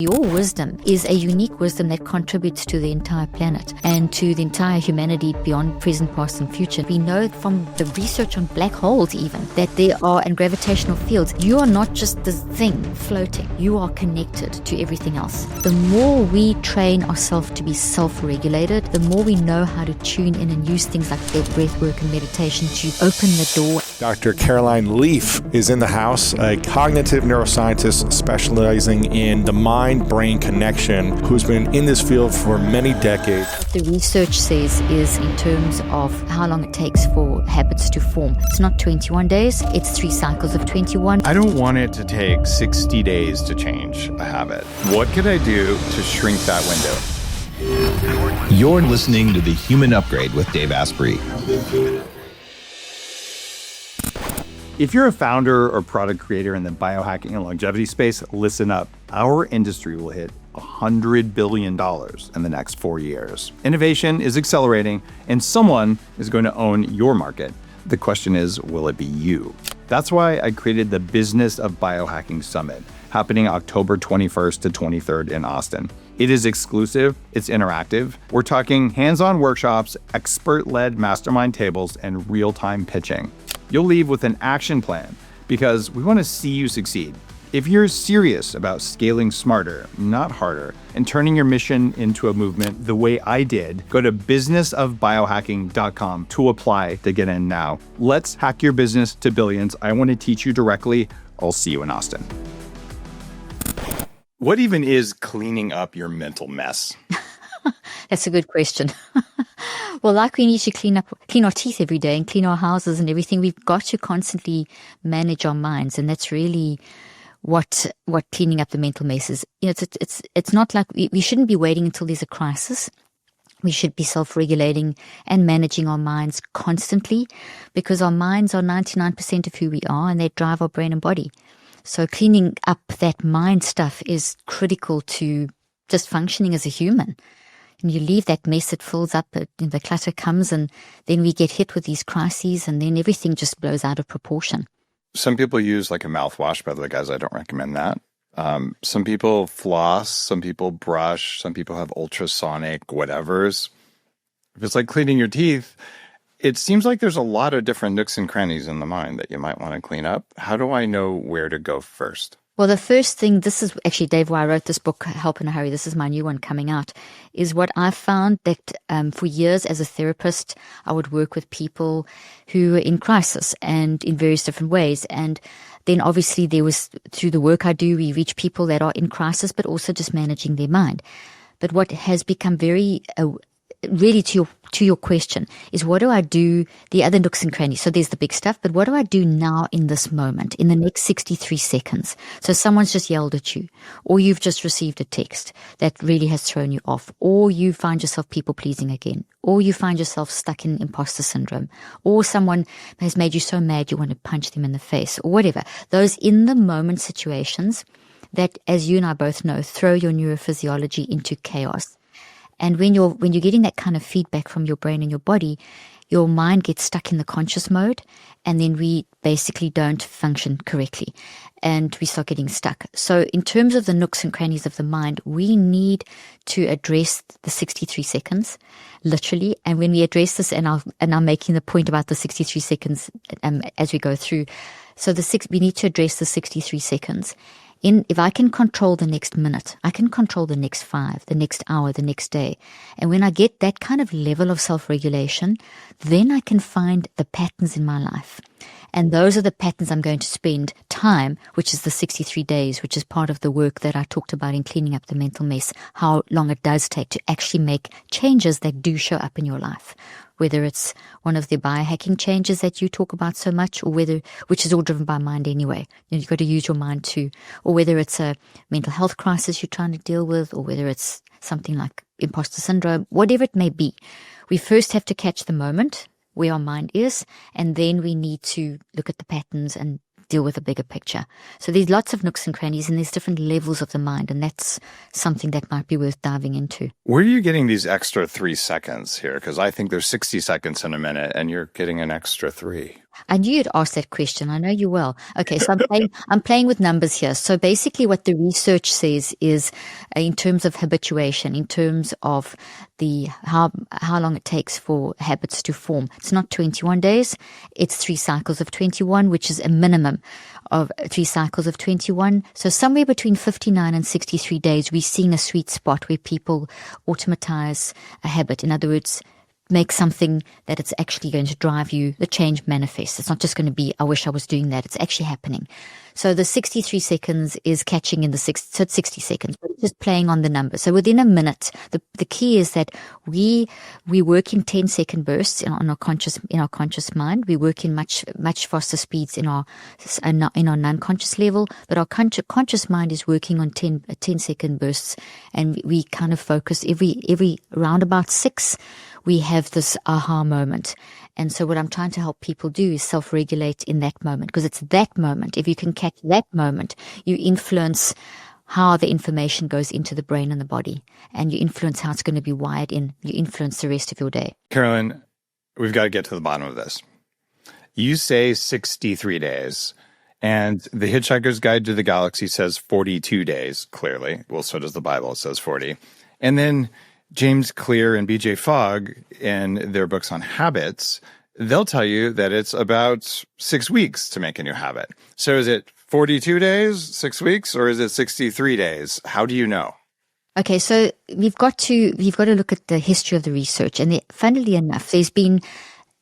Your wisdom is a unique wisdom that contributes to the entire planet and to the entire humanity beyond present, past, and future. We know from the research on black holes even that there are, and gravitational fields, you are not just this thing floating. You are connected to everything else. The more we train ourselves to be self-regulated, the more we know how to tune in and use things like breath work and meditation to open the door. Dr. Caroline Leaf is in the house, a cognitive neuroscientist specializing in the mind-brain connection, who's been in this field for many decades. What the research says is in terms of how long it takes for habits to form. It's not 21 days, it's 3 cycles of 21. I don't want it to take 60 days to change a habit. What could I do to shrink that window? You're listening to The Human Upgrade with Dave Asprey. If you're a founder or product creator in the biohacking and longevity space, listen up. Our industry will hit $100 billion in the next 4 years. Innovation is accelerating, and someone is going to own your market. The question is, will it be you? That's why I created the Business of Biohacking Summit, happening October 21st to 23rd in Austin. It is exclusive, it's interactive. We're talking hands-on workshops, expert-led mastermind tables, and real-time pitching. You'll leave with an action plan because we want to see you succeed. If you're serious about scaling smarter, not harder, and turning your mission into a movement the way I did, go to businessofbiohacking.com to apply to get in now. Let's hack your business to billions. I want to teach you directly. I'll see you in Austin. What even is cleaning up your mental mess? That's a good question. Well, like we need to clean our teeth every day and clean our houses and everything, we've got to constantly manage our minds, and that's really what cleaning up the mental mess is. You know, it's not like we shouldn't be waiting until there's a crisis. We should be self-regulating and managing our minds constantly, because our minds are 99% of who we are, and they drive our brain and body. So cleaning up that mind stuff is critical to just functioning as a human. And you leave that mess, it fills up, the clutter comes, and then we get hit with these crises, and then everything just blows out of proportion. Some people use like a mouthwash, by the way, guys, I don't recommend that. Some people floss, some people brush, some people have ultrasonic whatevers. If it's like cleaning your teeth, it seems like there's a lot of different nooks and crannies in the mind that you might want to clean up. How do I know where to go first? Well, the first thing, this is actually, Dave, why I wrote this book, Help in a Hurry, this is my new one coming out, is what I've found that for years as a therapist, I would work with people who were in crisis and in various different ways. And then obviously there was, through the work I do, we reach people that are in crisis, but also just managing their mind. But what has become very really to your question is, what do I do, the other nooks and crannies? So there's the big stuff, but what do I do now in this moment, in the next 63 seconds? So someone's just yelled at you, or you've just received a text that really has thrown you off, or you find yourself people pleasing again, or you find yourself stuck in imposter syndrome, or someone has made you so mad you want to punch them in the face, or whatever. Those in the moment situations that, as you and I both know, throw your neurophysiology into chaos. And when you're getting that kind of feedback from your brain and your body, your mind gets stuck in the conscious mode, and then we basically don't function correctly, and we start getting stuck. So in terms of the nooks and crannies of the mind, we need to address the 63 seconds, literally. And when we address this, and I'm making the point about the 63 seconds as we go through. So we need to address the 63 seconds. If I can control the next minute, I can control the next 5, the next hour, the next day. And when I get that kind of level of self-regulation, then I can find the patterns in my life. And those are the patterns I'm going to spend time, which is the 63 days, which is part of the work that I talked about in cleaning up the mental mess, how long it does take to actually make changes that do show up in your life. Whether it's one of the biohacking changes that you talk about so much, or which is all driven by mind anyway. You've got to use your mind too. Or whether it's a mental health crisis you're trying to deal with, or whether it's something like imposter syndrome, whatever it may be. We first have to catch the moment where our mind is, and then we need to look at the patterns and deal with a bigger picture. So there's lots of nooks and crannies, and there's different levels of the mind, and that's something that might be worth diving into. Where are you getting these extra 3 seconds here? Because I think there's 60 seconds in a minute, and you're getting an extra 3. I knew you'd ask that question. I know you will. Okay, so I'm playing with numbers here. So basically what the research says is in terms of habituation, in terms of how long it takes for habits to form. It's not 21 days. It's 3 cycles of 21, which is a minimum of 3 cycles of 21. So somewhere between 59 and 63 days, we're seeing a sweet spot where people automatize a habit. In other words, make something that it's actually going to drive you, the change manifests. It's not just going to be, I wish I was doing that. It's actually happening. So the 63 seconds is catching in so it's 60 seconds, but it's just playing on the number. So within a minute, the key is that we work in 10-second bursts in our conscious mind. We work in much faster speeds in our non-conscious level, but our conscious mind is working on 10-second bursts, and we kind of focus every round about 6. We have this aha moment. And so what I'm trying to help people do is self-regulate in that moment, because it's that moment. If you can catch that moment, you influence how the information goes into the brain and the body, and you influence how it's going to be wired in. You influence the rest of your day. Carolyn, we've got to get to the bottom of this. You say 63 days, and the Hitchhiker's Guide to the Galaxy says 42 days, clearly. Well, so does the Bible. It says 40. And then James Clear and BJ Fogg, in their books on habits, they'll tell you that it's about 6 weeks to make a new habit. So is it 42 days, 6 weeks, or is it 63 days? How do you know? Okay, so we've got to look at the history of the research, and funnily enough, there's been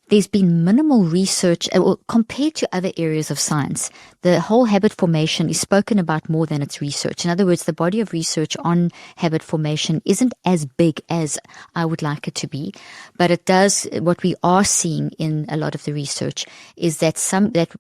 minimal research compared to other areas of science. The whole habit formation is spoken about more than its research. In other words, the body of research on habit formation isn't as big as I would like it to be, but it does. What we are seeing in a lot of the research is that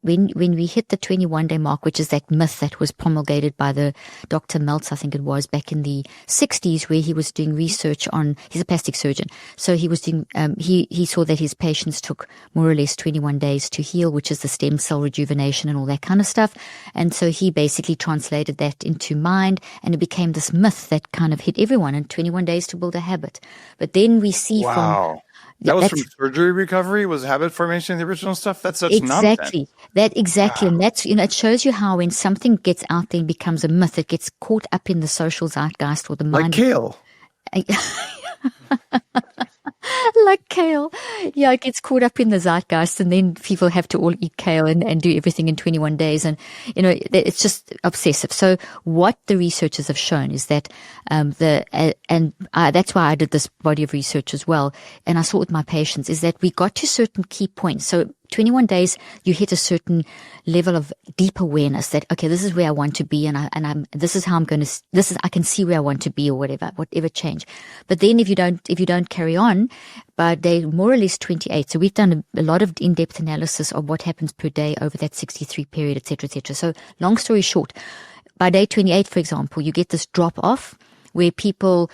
when we hit the 21-day mark, which is that myth that was promulgated by the Dr. Meltz, I think it was, back in the 60s, where he was doing research on. He's a plastic surgeon, so he was doing. He saw that his patients took more or less 21 days to heal, which is the stem cell rejuvenation and all that kind of stuff. And so he basically translated that into mind, and it became this myth that kind of hit everyone, in 21 days to build a habit. But then we see from... That was from surgery recovery? Was habit formation the original stuff? That's such nonsense. Exactly. And that's, it shows you how when something gets out there and becomes a myth, it gets caught up in the social zeitgeist or the mind. Like kale. Like kale. Yeah, it gets caught up in the zeitgeist, and then people have to all eat kale and do everything in 21 days. And, it's just obsessive. So what the researchers have shown is that, that's why I did this body of research as well. And I saw it with my patients, is that we got to certain key points. So 21 days, you hit a certain level of deep awareness that, okay, this is where I want to be, this is how I'm going to, I can see where I want to be, or whatever change. But then if you don't carry on, by day more or less 28, so we've done a lot of in-depth analysis of what happens per day over that 63 period, et cetera, et cetera. So long story short, by day 28, for example, you get this drop off where people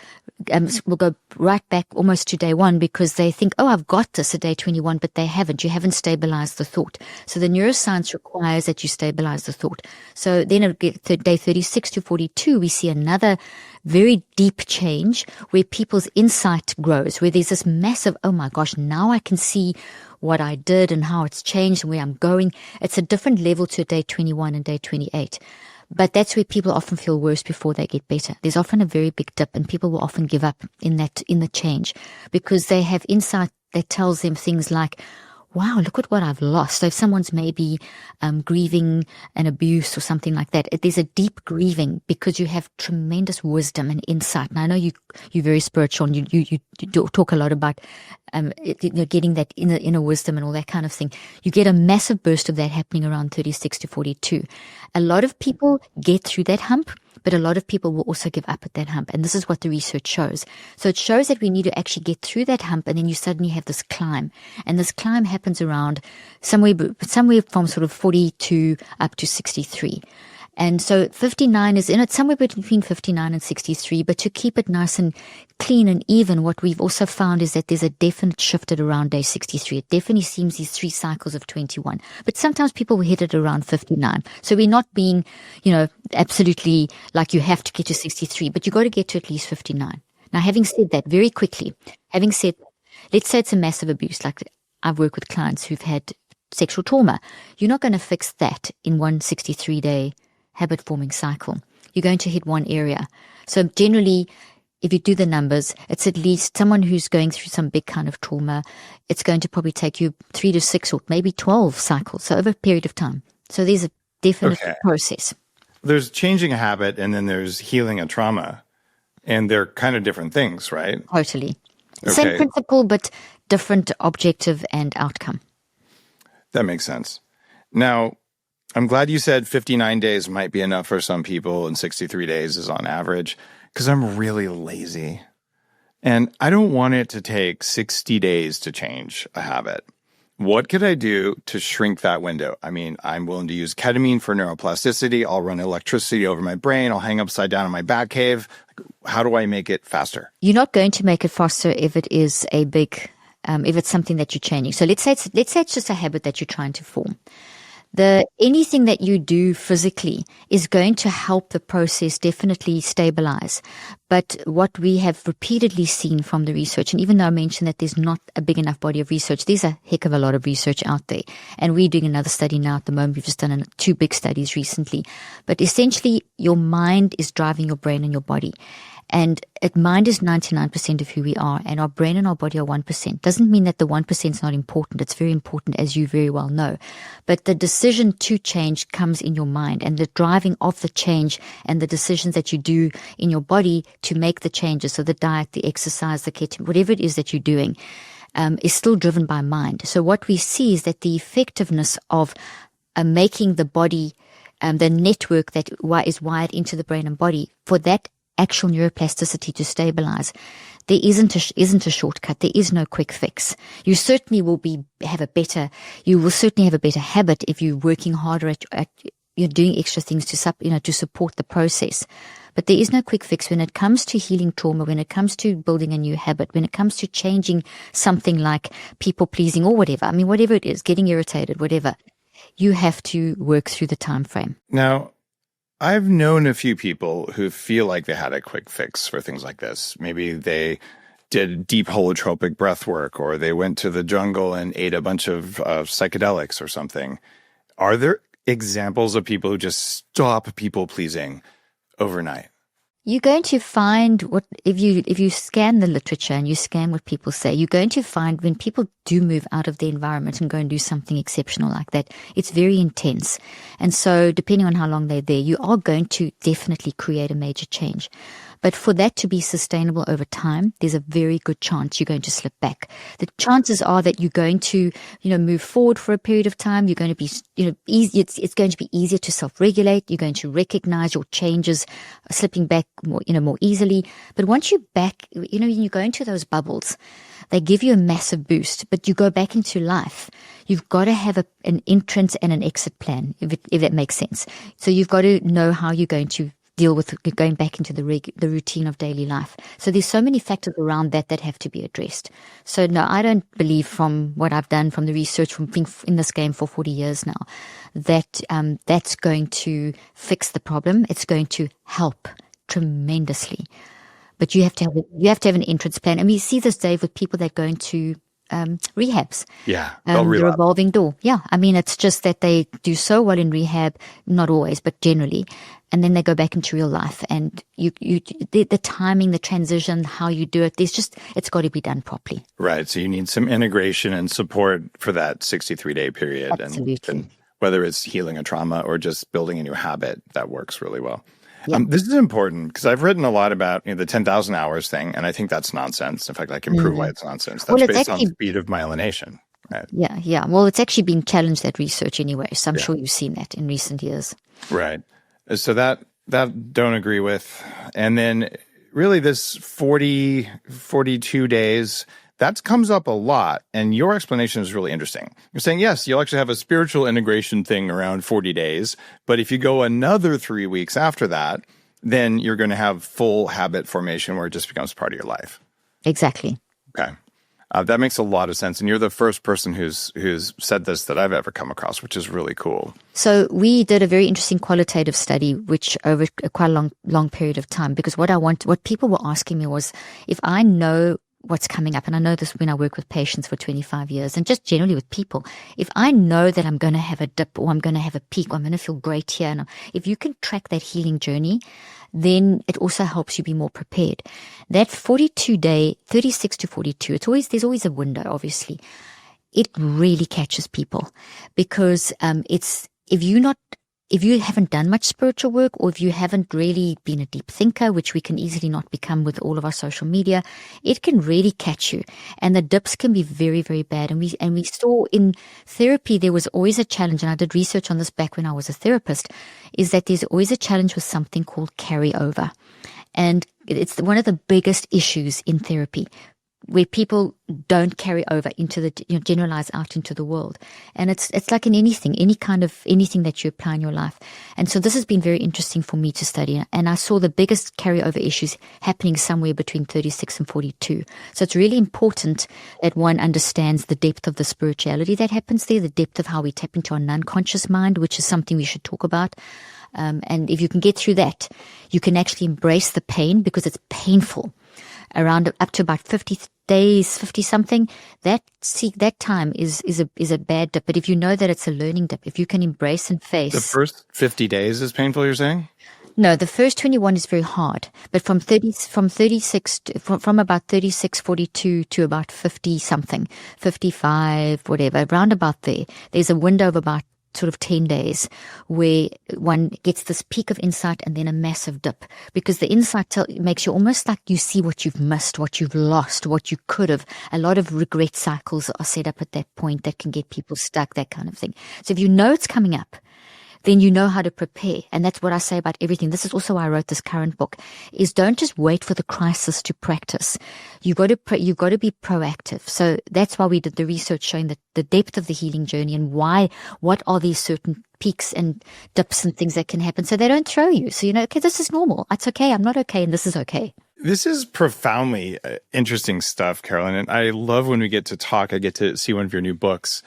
will go right back almost to day 1 because they think, oh, I've got this at day 21, but they haven't. You haven't stabilized the thought. So the neuroscience requires that you stabilize the thought. So then at day 36 to 42, we see another very deep change where people's insight grows, where there's this massive, oh my gosh, now I can see what I did and how it's changed and where I'm going. It's a different level to day 21 and day 28. But that's where people often feel worse before they get better. There's often a very big dip, and people will often give up in the change because they have insight that tells them things like, wow, look at what I've lost. So if someone's maybe grieving an abuse or something like that, there's a deep grieving because you have tremendous wisdom and insight. And I know you're very spiritual, and you talk a lot about getting that inner wisdom and all that kind of thing. You get a massive burst of that happening around 36 to 42. A lot of people get through that hump, but a lot of people will also give up at that hump. And this is what the research shows. So it shows that we need to actually get through that hump, and then you suddenly have this climb. And this climb happens around somewhere from sort of 42 up to 63. And so 59 is in it, somewhere between 59 and 63. But to keep it nice and clean and even, what we've also found is that there's a definite shift at around day 63. It definitely seems these 3 cycles of 21. But sometimes people will hit it around 59. So we're not being, absolutely like you have to get to 63, but you got to get to at least 59. Now, having said that, very quickly, let's say it's a massive abuse. Like I've worked with clients who've had sexual trauma. You're not going to fix that in one 63-day habit-forming cycle. You're going to hit one area. So generally, if you do the numbers, it's at least someone who's going through some big kind of trauma, it's going to probably take you 3 to 6 or maybe 12 cycles, so over a period of time. So there's a definite process. There's changing a habit and then there's healing a trauma. And they're kind of different things, right? Totally. Same principle, but different objective and outcome. That makes sense. Now, I'm glad you said 59 days might be enough for some people and 63 days is on average, because I'm really lazy. And I don't want it to take 60 days to change a habit. What could I do to shrink that window? I mean, I'm willing to use ketamine for neuroplasticity. I'll run electricity over my brain. I'll hang upside down in my bat cave. How do I make it faster? You're not going to make it faster if it is a big, if it's something that you're changing. So let's say it's just a habit that you're trying to form. Anything that you do physically is going to help the process definitely stabilize. But what we have repeatedly seen from the research, and even though I mentioned that there's not a big enough body of research, there's a heck of a lot of research out there. And we're doing another study now at the moment. We've just done 2 big studies recently. But essentially, your mind is driving your brain and your body. And mind is 99% of who we are, and our brain and our body are 1%. Doesn't mean that the 1% is not important. It's very important, as you very well know. But the decision to change comes in your mind, and the driving of the change and the decisions that you do in your body to make the changes, so the diet, the exercise, the ketamine, whatever it is that you're doing, is still driven by mind. So what we see is that the effectiveness of making the body, the network that is wired into the brain and body, for that actual neuroplasticity to stabilize, there isn't a shortcut. There is no quick fix. You certainly will have a better habit if you're working harder at you're doing extra things to support the process. But there is no quick fix when it comes to healing trauma, when it comes to building a new habit, when it comes to changing something like people pleasing or whatever. I mean, whatever it is, getting irritated, whatever. You have to work through the time frame. Now, I've known a few people who feel like they had a quick fix for things like this. Maybe they did deep holotropic breath work, or they went to the jungle and ate a bunch of psychedelics or something. Are there examples of people who just stop people pleasing overnight? You're going to find if you scan the literature and you scan what people say, you're going to find when people do move out of their environment and go and do something exceptional like that, it's very intense. And so depending on how long they're there, you are going to definitely create a major change. But for that to be sustainable over time, there's a very good chance you're going to slip back. The chances are that you're going to, move forward for a period of time. You're going to be, easy. It's going to be easier to self-regulate. You're going to recognize your changes, slipping back more easily. But once you're back, you go into those bubbles. They give you a massive boost, but you go back into life. You've got to have an entrance and an exit plan, if that makes sense. So you've got to know how you're going to deal with going back into the routine of daily life. So there's so many factors around that have to be addressed. So no, I don't believe, from what I've done, from the research, from being in this game for 40 years now, that that's going to fix the problem. It's going to help tremendously. But you have to have an entrance plan. And we see this, Dave, with people that go into rehabs. Yeah. The revolving door. Yeah. I mean, it's just that they do so well in rehab, not always, but generally. And then they go back into real life, and the timing, the transition, how you do it, it's got to be done properly. Right. So you need some integration and support for that 63-day period. Absolutely. And whether it's healing a trauma or just building a new habit, that works really well. Yeah. This is important because I've written a lot about the 10,000 hours thing, and I think that's nonsense. In fact, I can prove why it's nonsense. That's based on speed of myelination. Right? Yeah. Well, it's actually been challenged, that research anyway, so I'm sure you've seen that in recent years. Right. So that don't agree with. And then really this 42 days, that comes up a lot. And your explanation is really interesting. You're saying, yes, you'll actually have a spiritual integration thing around 40 days. But if you go another 3 weeks after that, then you're going to have full habit formation where it just becomes part of your life. Exactly. Okay. That makes a lot of sense. And you're the first person who's said this that I've ever come across, which is really cool. So we did a very interesting qualitative study, which over quite a long period of time, because what people were asking me was, if I know what's coming up. And I know this when I work with patients for 25 years and just generally with people. If I know that I'm going to have a dip or I'm going to have a peak or I'm going to feel great here, and if you can track that healing journey, then it also helps you be more prepared. That 42-day, 36 to 42, there's always a window, obviously. It really catches people because if you haven't done much spiritual work or if you haven't really been a deep thinker, which we can easily not become with all of our social media, it can really catch you. And the dips can be very, very bad. And we saw in therapy, there was always a challenge, and I did research on this back when I was a therapist, is that there's always a challenge with something called carryover. And it's one of the biggest issues in therapy, where people don't carry over into the, generalize out into the world. And it's like in anything that you apply in your life. And so this has been very interesting for me to study. And I saw the biggest carryover issues happening somewhere between 36 and 42. So it's really important that one understands the depth of the spirituality that happens there, the depth of how we tap into our non-conscious mind, which is something we should talk about. And if you can get through that, you can actually embrace the pain because it's painful. Around up to about 50 days, 50 something, that time is a bad dip. But if you know that it's a learning dip, if you can embrace and face. The first 50 days is painful, you're saying? No, the first 21 is very hard. But from about 36, 42 to about 50 something, 55, whatever, around about there's a window of about sort of 10 days where one gets this peak of insight and then a massive dip, because the insight makes you almost like you see what you've missed, what you've lost, what you could have. A lot of regret cycles are set up at that point that can get people stuck, that kind of thing. So if you know it's coming up, then you know how to prepare. And that's what I say about everything. This is also why I wrote this current book, is don't just wait for the crisis to practice. You've got to be proactive. So that's why we did the research showing that the depth of the healing journey and what are these certain peaks and dips and things that can happen, so they don't throw you. So, okay, this is normal. It's okay. I'm not okay. And this is okay. This is profoundly interesting stuff, Carolyn. And I love when we get to talk, I get to see one of your new books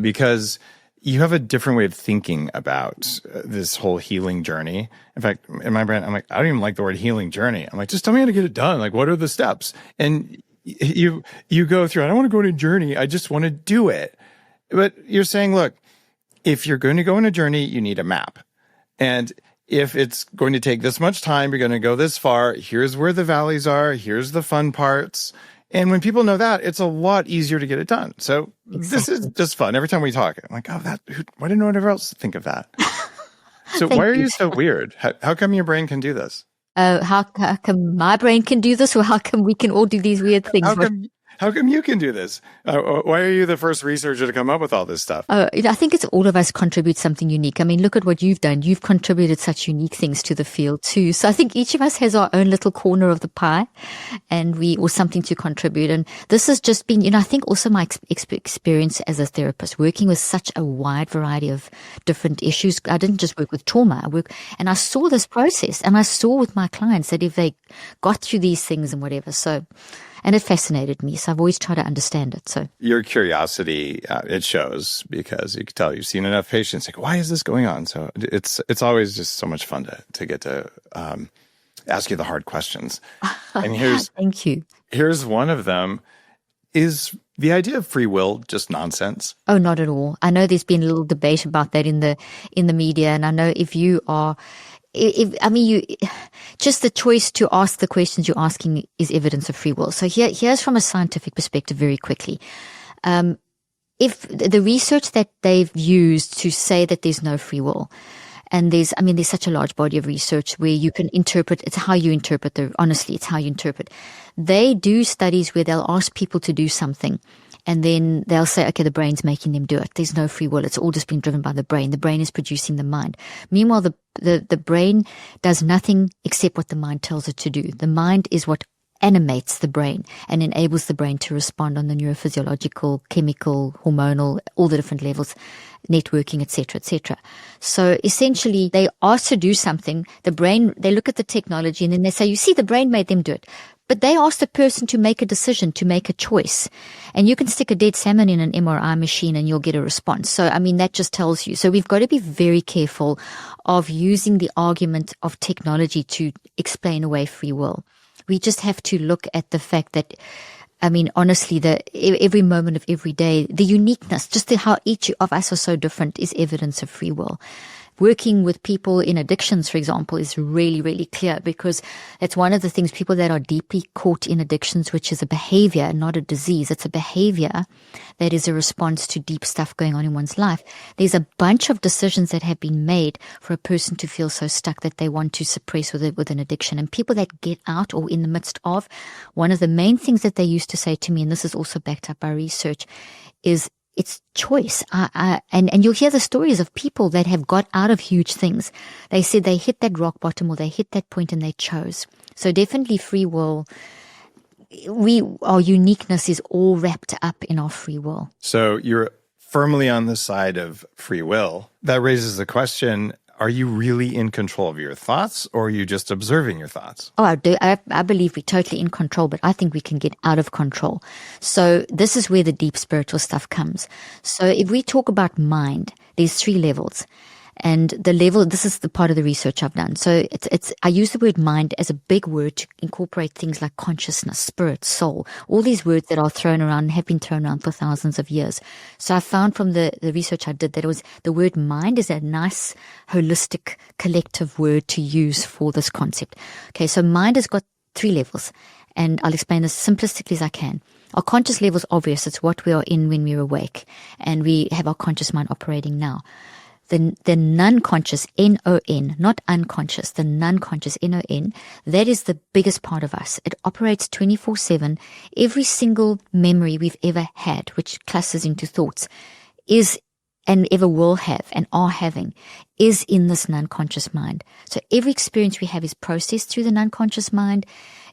because you have a different way of thinking about this whole healing journey. In fact, in my brain, I'm like, I don't even like the word healing journey. I'm like, just tell me how to get it done. Like, what are the steps? And you go through, I don't want to go on a journey. I just want to do it. But you're saying, look, if you're going to go on a journey, you need a map. And if it's going to take this much time, you're going to go this far. Here's where the valleys are. Here's the fun parts. And when people know that, it's a lot easier to get it done. So This is just fun. Every time we talk, I'm like, why didn't anyone else think of that? So why are you so weird? How come your brain can do this? How come my brain can do this, or how come we can all do these weird things? How come you can do this? Why are you the first researcher to come up with all this stuff? I think it's all of us contribute something unique. I mean, look at what you've done. You've contributed such unique things to the field too. So I think each of us has our own little corner of the pie, or something to contribute. And this has just been, I think also my experience as a therapist, working with such a wide variety of different issues. I didn't just work with trauma. And I saw this process, and I saw with my clients that if they got through these things and whatever, and it fascinated me. So I've always tried to understand it. So your curiosity, it shows, because you can tell you've seen enough patients. Like, why is this going on? So it's always just so much fun to get to ask you the hard questions. And thank you. Here's one of them. Is the idea of free will just nonsense? Oh, not at all. I know there's been a little debate about that in the media, and I know if you are. Just the choice to ask the questions you're asking is evidence of free will. So here's from a scientific perspective very quickly. If the research that they've used to say that there's no free will, and there's such a large body of research where you can interpret, it's how you interpret it's how you interpret. They do studies where they'll ask people to do something, and then they'll say, okay, the brain's making them do it. There's no free will. It's all just been driven by the brain. The brain is producing the mind. Meanwhile, the brain does nothing except what the mind tells it to do. The mind is what animates the brain and enables the brain to respond on the neurophysiological, chemical, hormonal, all the different levels, networking, etc., etc. So essentially, they ask to do something. The brain, they look at the technology, and then they say, you see, the brain made them do it. But they ask the person to make a decision, to make a choice. And you can stick a dead salmon in an MRI machine and you'll get a response. So, that just tells you. So we've got to be very careful of using the argument of technology to explain away free will. We just have to look at the fact that I mean, honestly, every moment of every day, the uniqueness, just how each of us are so different is evidence of free will. Working with people in addictions, for example, is really, really clear, because it's one of the things, people that are deeply caught in addictions, which is a behavior, not a disease. It's a behavior that is a response to deep stuff going on in one's life. There's a bunch of decisions that have been made for a person to feel so stuck that they want to suppress with an addiction. And people that get out or in the midst of, one of the main things that they used to say to me, and this is also backed up by research, is it's choice. And you'll hear the stories of people that have got out of huge things. They said they hit that rock bottom or they hit that point and they chose. So definitely free will. Our uniqueness is all wrapped up in our free will. So you're firmly on the side of free will. That raises the question, are you really in control of your thoughts, or are you just observing your thoughts? Oh, I do. I believe we're totally in control, but I think we can get out of control. So this is where the deep spiritual stuff comes. So if we talk about mind, there's 3 levels. And the level, this is the part of the research I've done. So I use the word mind as a big word to incorporate things like consciousness, spirit, soul, all these words that are thrown around and have been thrown around for thousands of years. So I found from the research I did that the word mind is a nice, holistic, collective word to use for this concept. Okay, so mind has got 3 levels, and I'll explain as simplistically as I can. Our conscious level is obvious. It's what we are in when we're awake, and we have our conscious mind operating now. The non-conscious, N-O-N, not unconscious, the non-conscious, N-O-N, that is the biggest part of us. It operates 24/7. Every single memory we've ever had, which clusters into thoughts, is and ever will have and are having, is in this non-conscious mind. So every experience we have is processed through the non-conscious mind.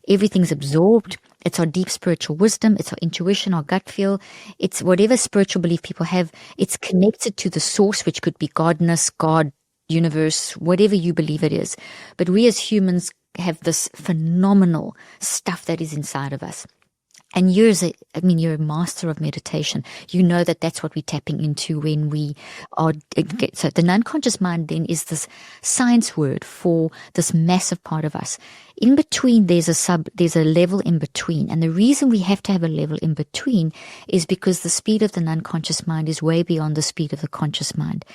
Everything's absorbed. It's our deep spiritual wisdom. It's our intuition, our gut feel. It's whatever spiritual belief people have. It's connected to the source, which could be godness, God, universe, whatever you believe it is. But we as humans have this phenomenal stuff that is inside of us. And you're a master of meditation. You know that that's what we're tapping into when we are. So the non-conscious mind then is this science word for this massive part of us. In between, there's a level in between. And the reason we have to have a level in between is because the speed of the non-conscious mind is way beyond the speed of the conscious mind.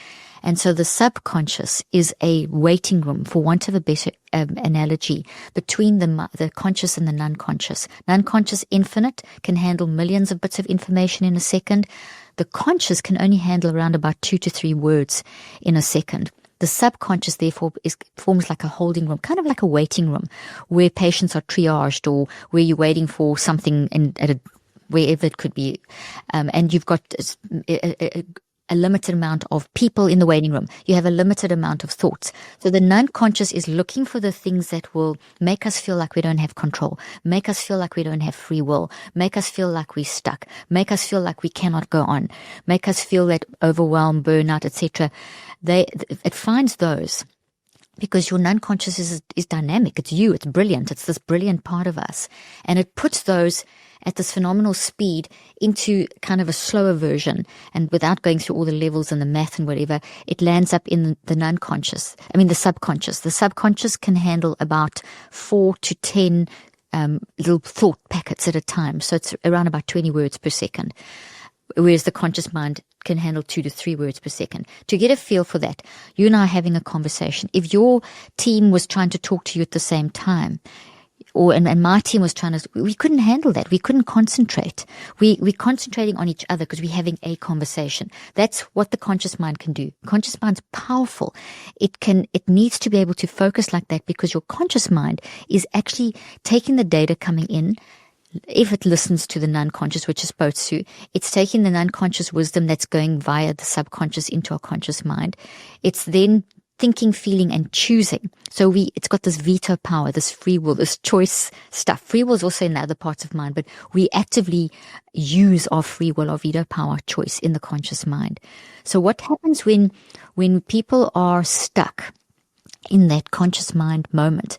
And so the subconscious is a waiting room, for want of a better analogy, between the conscious and the non-conscious. Non-conscious, infinite, can handle millions of bits of information in a second. The conscious can only handle around about 2 to 3 words in a second. The subconscious, therefore, forms like a holding room, kind of like a waiting room, where patients are triaged or where you're waiting for something wherever it could be. And you've got a limited amount of people in the waiting room. You have a limited amount of thoughts. So the non-conscious is looking for the things that will make us feel like we don't have control, make us feel like we don't have free will, make us feel like we're stuck, make us feel like we cannot go on, make us feel that overwhelm, burnout, etc. It finds those because your non-conscious is dynamic. It's you. It's brilliant. It's this brilliant part of us. And it puts those at this phenomenal speed into kind of a slower version, and without going through all the levels and the math and whatever, it lands up in the subconscious. The subconscious can handle about 4 to 10 little thought packets at a time. So it's around about 20 words per second, whereas the conscious mind can handle 2 to 3 words per second. To get a feel for that, you and I are having a conversation. If your team was trying to talk to you at the same time, and my team was we couldn't handle that. We couldn't concentrate. We're concentrating on each other because we're having a conversation. That's what the conscious mind can do. Conscious mind's powerful. It needs to be able to focus like that because your conscious mind is actually taking the data coming in. If it listens to the non-conscious, which is supposed to, it's taking the non-conscious wisdom that's going via the subconscious into our conscious mind. It's then thinking, feeling, and choosing. So it's got this veto power, this free will, this choice stuff. Free will is also in the other parts of mind, but we actively use our free will, our veto power, choice in the conscious mind. So what happens when people are stuck in that conscious mind moment?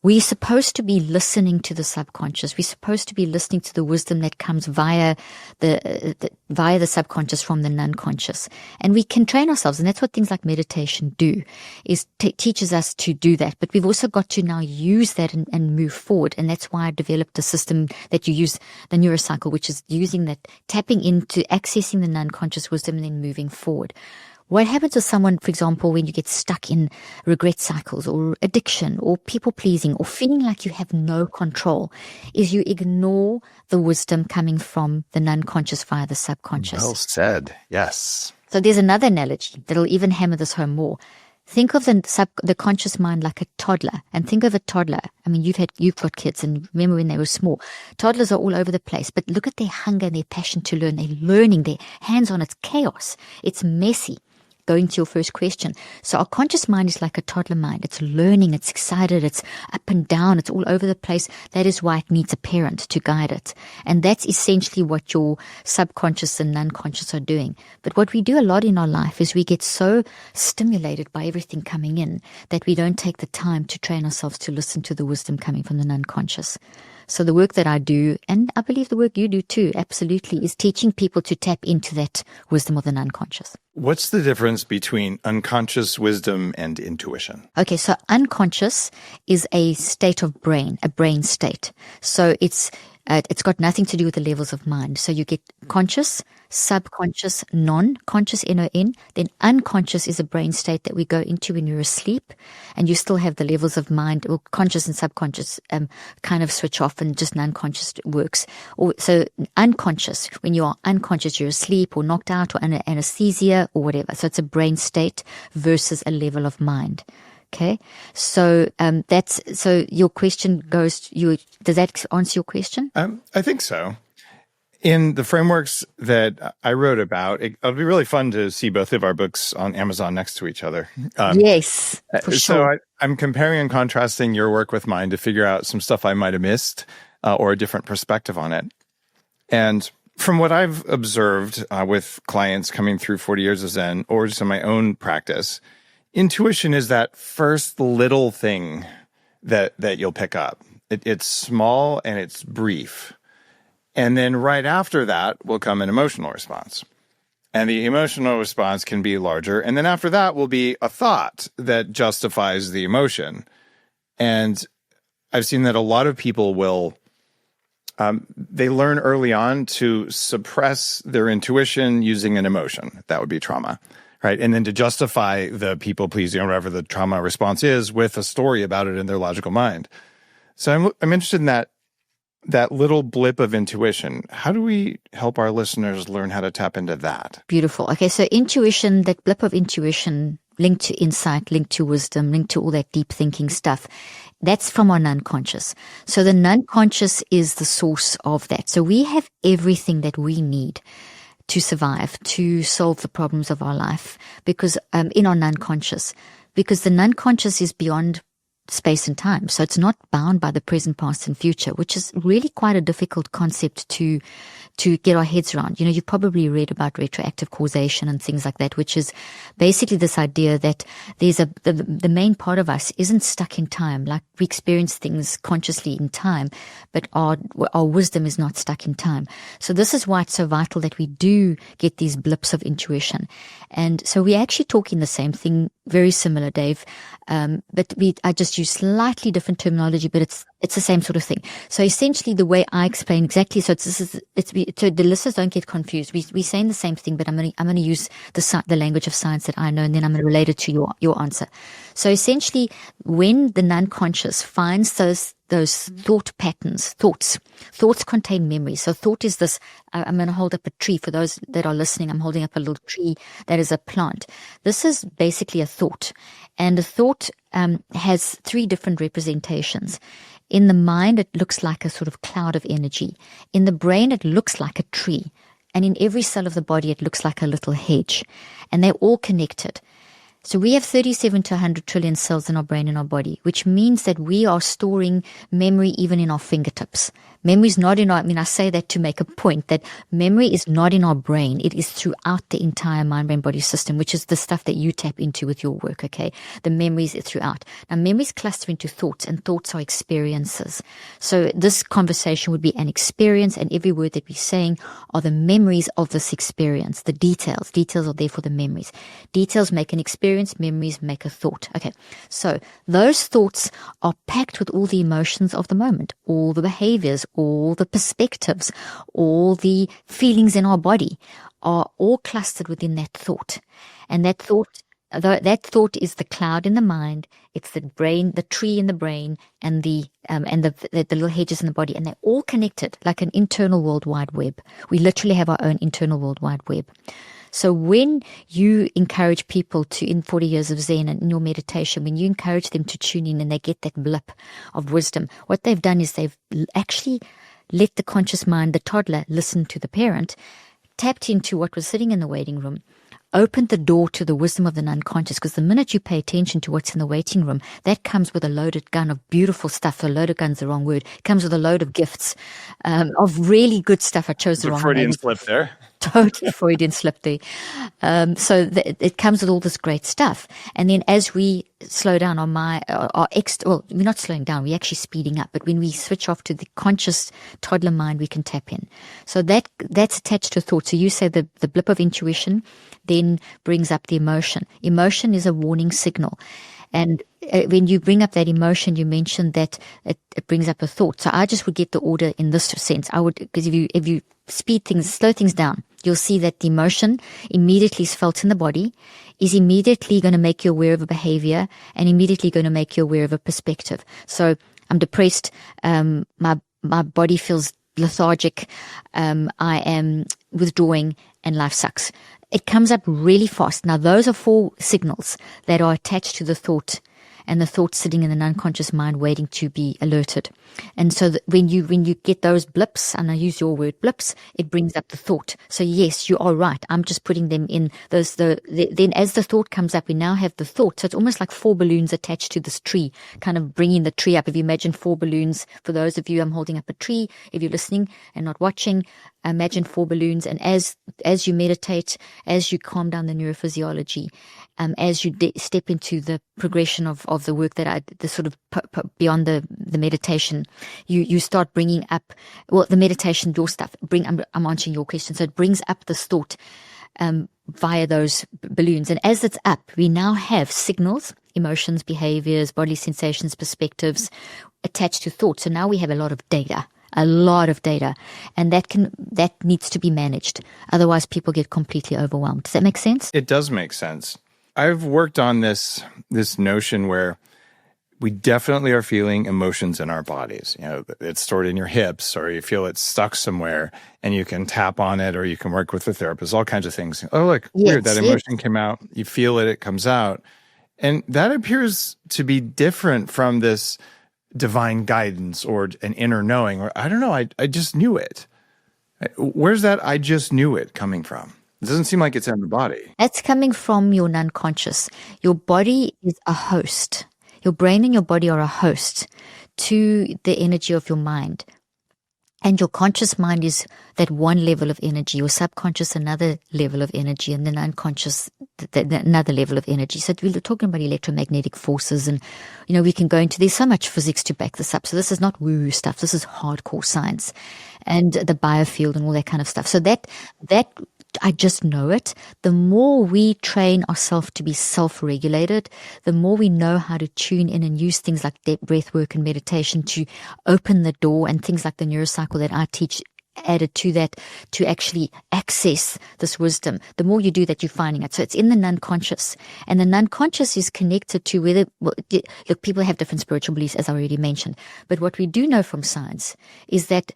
we're supposed to be listening to the subconscious. We're supposed to be listening to the wisdom that comes via the subconscious from the non-conscious. And we can train ourselves, and that's what things like meditation do, is teaches us to do that. But we've also got to now use that and move forward. And that's why I developed a system that you use, the neurocycle, which is using that, tapping into accessing the non-conscious wisdom and then moving forward. What happens to someone, for example, when you get stuck in regret cycles or addiction or people pleasing or feeling like you have no control, is you ignore the wisdom coming from the non-conscious via the subconscious. Well said. Yes. So there's another analogy that'll even hammer this home more. Think of the conscious mind like a toddler, and think of a toddler. I mean, you've got kids, and remember when they were small. Toddlers are all over the place, but look at their hunger and their passion to learn. They're learning, their hands on. It's chaos. It's messy. Going to your first question. So our conscious mind is like a toddler mind. It's learning, it's excited, it's up and down, it's all over the place. That is why it needs a parent to guide it. And that's essentially what your subconscious and non-conscious are doing. But what we do a lot in our life is we get so stimulated by everything coming in that we don't take the time to train ourselves to listen to the wisdom coming from the non-conscious. So the work that I do, and I believe the work you do too, absolutely, is teaching people to tap into that wisdom of the unconscious. What's the difference between unconscious wisdom and intuition? Okay, so unconscious is a state of brain, a brain state. So it's got nothing to do with the levels of mind. So you get conscious, subconscious, non-conscious, N-O-N. Then unconscious is a brain state that we go into when you're asleep, and you still have the levels of mind, or conscious and subconscious kind of switch off, and just non-conscious works. So unconscious, when you are unconscious, you're asleep or knocked out or under anesthesia or whatever. So it's a brain state versus a level of mind. Okay, so so your question goes. Does that answer your question? I think so. In the frameworks that I wrote about, it'll be really fun to see both of our books on Amazon next to each other. Yes, for sure. So I'm comparing and contrasting your work with mine to figure out some stuff I might have missed or a different perspective on it. And from what I've observed with clients coming through 40 years of Zen, or just in my own practice, intuition is that first little thing that you'll pick up. It's small and it's brief. And then right after that will come an emotional response. And the emotional response can be larger. And then after that will be a thought that justifies the emotion. And I've seen that a lot of people will, they learn early on to suppress their intuition using an emotion. That would be trauma. Right. And then to justify the people pleasing or whatever the trauma response is with a story about it in their logical mind. So I'm interested in that little blip of intuition. How do we help our listeners learn how to tap into that? Beautiful. Okay. So intuition, that blip of intuition linked to insight, linked to wisdom, linked to all that deep thinking stuff. That's from our non-conscious. So the non-conscious is the source of that. So we have everything that we need to survive, to solve the problems of our life, because in our non-conscious, because the non-conscious is beyond space and time. So it's not bound by the present, past, and future, which is really quite a difficult concept to get our heads around. You know, you've probably read about retroactive causation and things like that, which is basically this idea that there's the main part of us isn't stuck in time. Like, we experience things consciously in time, but our wisdom is not stuck in time. So this is why it's so vital that we do get these blips of intuition. And so we're actually talking the same thing, very similar, Dave. But I just use slightly different terminology, but it's the same sort of thing. So essentially, the way I explain exactly, so so the listeners don't get confused. We're saying the same thing, but I'm going to use the language of science that I know, and then I'm going to relate it to your answer. So essentially, when the non-conscious finds those thought patterns, thoughts contain memory. So thought is this, I'm going to hold up a tree. For those that are listening, I'm holding up a little tree that is a plant. This is basically a thought. And a thought has three different representations. In the mind, it looks like a sort of cloud of energy. In the brain, it looks like a tree. And in every cell of the body, it looks like a little hedge. And they're all connected. So we have 37 to 100 trillion cells in our brain and our body, which means that we are storing memory even in our fingertips. Memory is not in our, I say that to make a point that memory is not in our brain. It is throughout the entire mind-brain-body system, which is the stuff that you tap into with your work, okay? The memories are throughout. Now, memories cluster into thoughts, and thoughts are experiences. So this conversation would be an experience, and every word that we're saying are the memories of this experience, the details. Details are therefore the memories. Details make an experience, memories make a thought. Okay, so those thoughts are packed with all the emotions of the moment, all the behaviors, all the perspectives, all the feelings in our body are all clustered within that thought. And that thought is the cloud in the mind, it's the brain, the tree in the brain, and the little hedges in the body, and they're all connected like an internal World Wide Web. We literally have our own internal World Wide Web. So when you encourage people to, in 40 years of Zen and in your meditation, when you encourage them to tune in and they get that blip of wisdom, what they've done is they've actually let the conscious mind, the toddler, listen to the parent, tapped into what was sitting in the waiting room, opened the door to the wisdom of the unconscious, because the minute you pay attention to what's in the waiting room, that comes with a loaded gun of beautiful stuff. A loaded gun's the wrong word. It comes with a load of gifts of really good stuff. I chose the wrong Freudian name. slip there. Totally Freudian slip there. It comes with all this great stuff. And then as we slow down we're not slowing down, we're actually speeding up. But when we switch off to the conscious toddler mind, we can tap in. So that's attached to thought. So you say the blip of intuition then brings up the emotion. Emotion is a warning signal. And when you bring up that emotion, you mentioned that it brings up a thought. So I just would get the order in this sense. I would, because if you slow things down, you'll see that the emotion immediately is felt in the body, is immediately going to make you aware of a behavior, and immediately going to make you aware of a perspective. So I'm depressed. My body feels lethargic. I am withdrawing, and life sucks. It comes up really fast. Now, those are 4 signals that are attached to the thought, and the thought sitting in the unconscious mind waiting to be alerted. And so when you get those blips, and I use your word blips, it brings up the thought. So yes, you are right. I'm just putting them in those. Then as the thought comes up, we now have the thought. So it's almost like 4 balloons attached to this tree, kind of bringing the tree up. If you imagine 4 balloons, for those of you, I'm holding up a tree. If you're listening and not watching, imagine 4 balloons. And as you meditate, as you calm down the neurophysiology, as you step into the progression of the work that the sort of beyond the meditation, you start bringing up, the meditation, your stuff. I'm answering your question. So it brings up this thought via those balloons. And as it's up, we now have signals, emotions, behaviors, bodily sensations, perspectives attached to thought. So now we have a lot of data, and that needs to be managed. Otherwise, people get completely overwhelmed. Does that make sense? It does make sense. I've worked on this notion where we definitely are feeling emotions in our bodies. It's stored in your hips, or you feel it's stuck somewhere, and you can tap on it, or you can work with a therapist, all kinds of things. Oh, look, weird, that emotion came out. You feel it comes out. And that appears to be different from this divine guidance or an inner knowing, or I don't know, I just knew it. Where's that I just knew it coming from? It doesn't seem like it's in the body. That's coming from your unconscious. Your body is a host. Your brain and your body are a host to the energy of your mind. And your conscious mind is that one level of energy, your subconscious another level of energy, and then unconscious another level of energy. So we're talking about electromagnetic forces, and we can go into, there's so much physics to back this up. So this is not woo-woo stuff. This is hardcore science, and the biofield and all that kind of stuff. So that I just know it. The more we train ourselves to be self-regulated, the more we know how to tune in and use things like breath work and meditation to open the door, and things like the neurocycle that I teach added to that to actually access this wisdom. The more you do that, you're finding it. So it's in the unconscious, and the unconscious is connected to look, people have different spiritual beliefs, as I already mentioned. But what we do know from science is that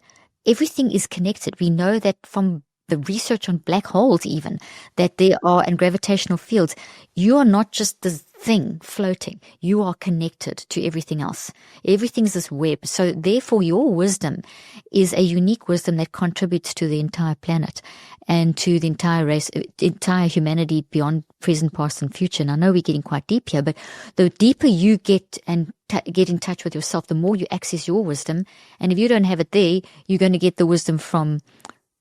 everything is connected. We know that from the research on black holes even, that there are, and gravitational fields, you are not just this thing floating. You are connected to everything else. Everything's this web. So therefore your wisdom is a unique wisdom that contributes to the entire planet and to the entire race, entire humanity beyond present, past, and future. And I know we're getting quite deep here, but the deeper you get and get in touch with yourself, the more you access your wisdom. And if you don't have it there, you're going to get the wisdom from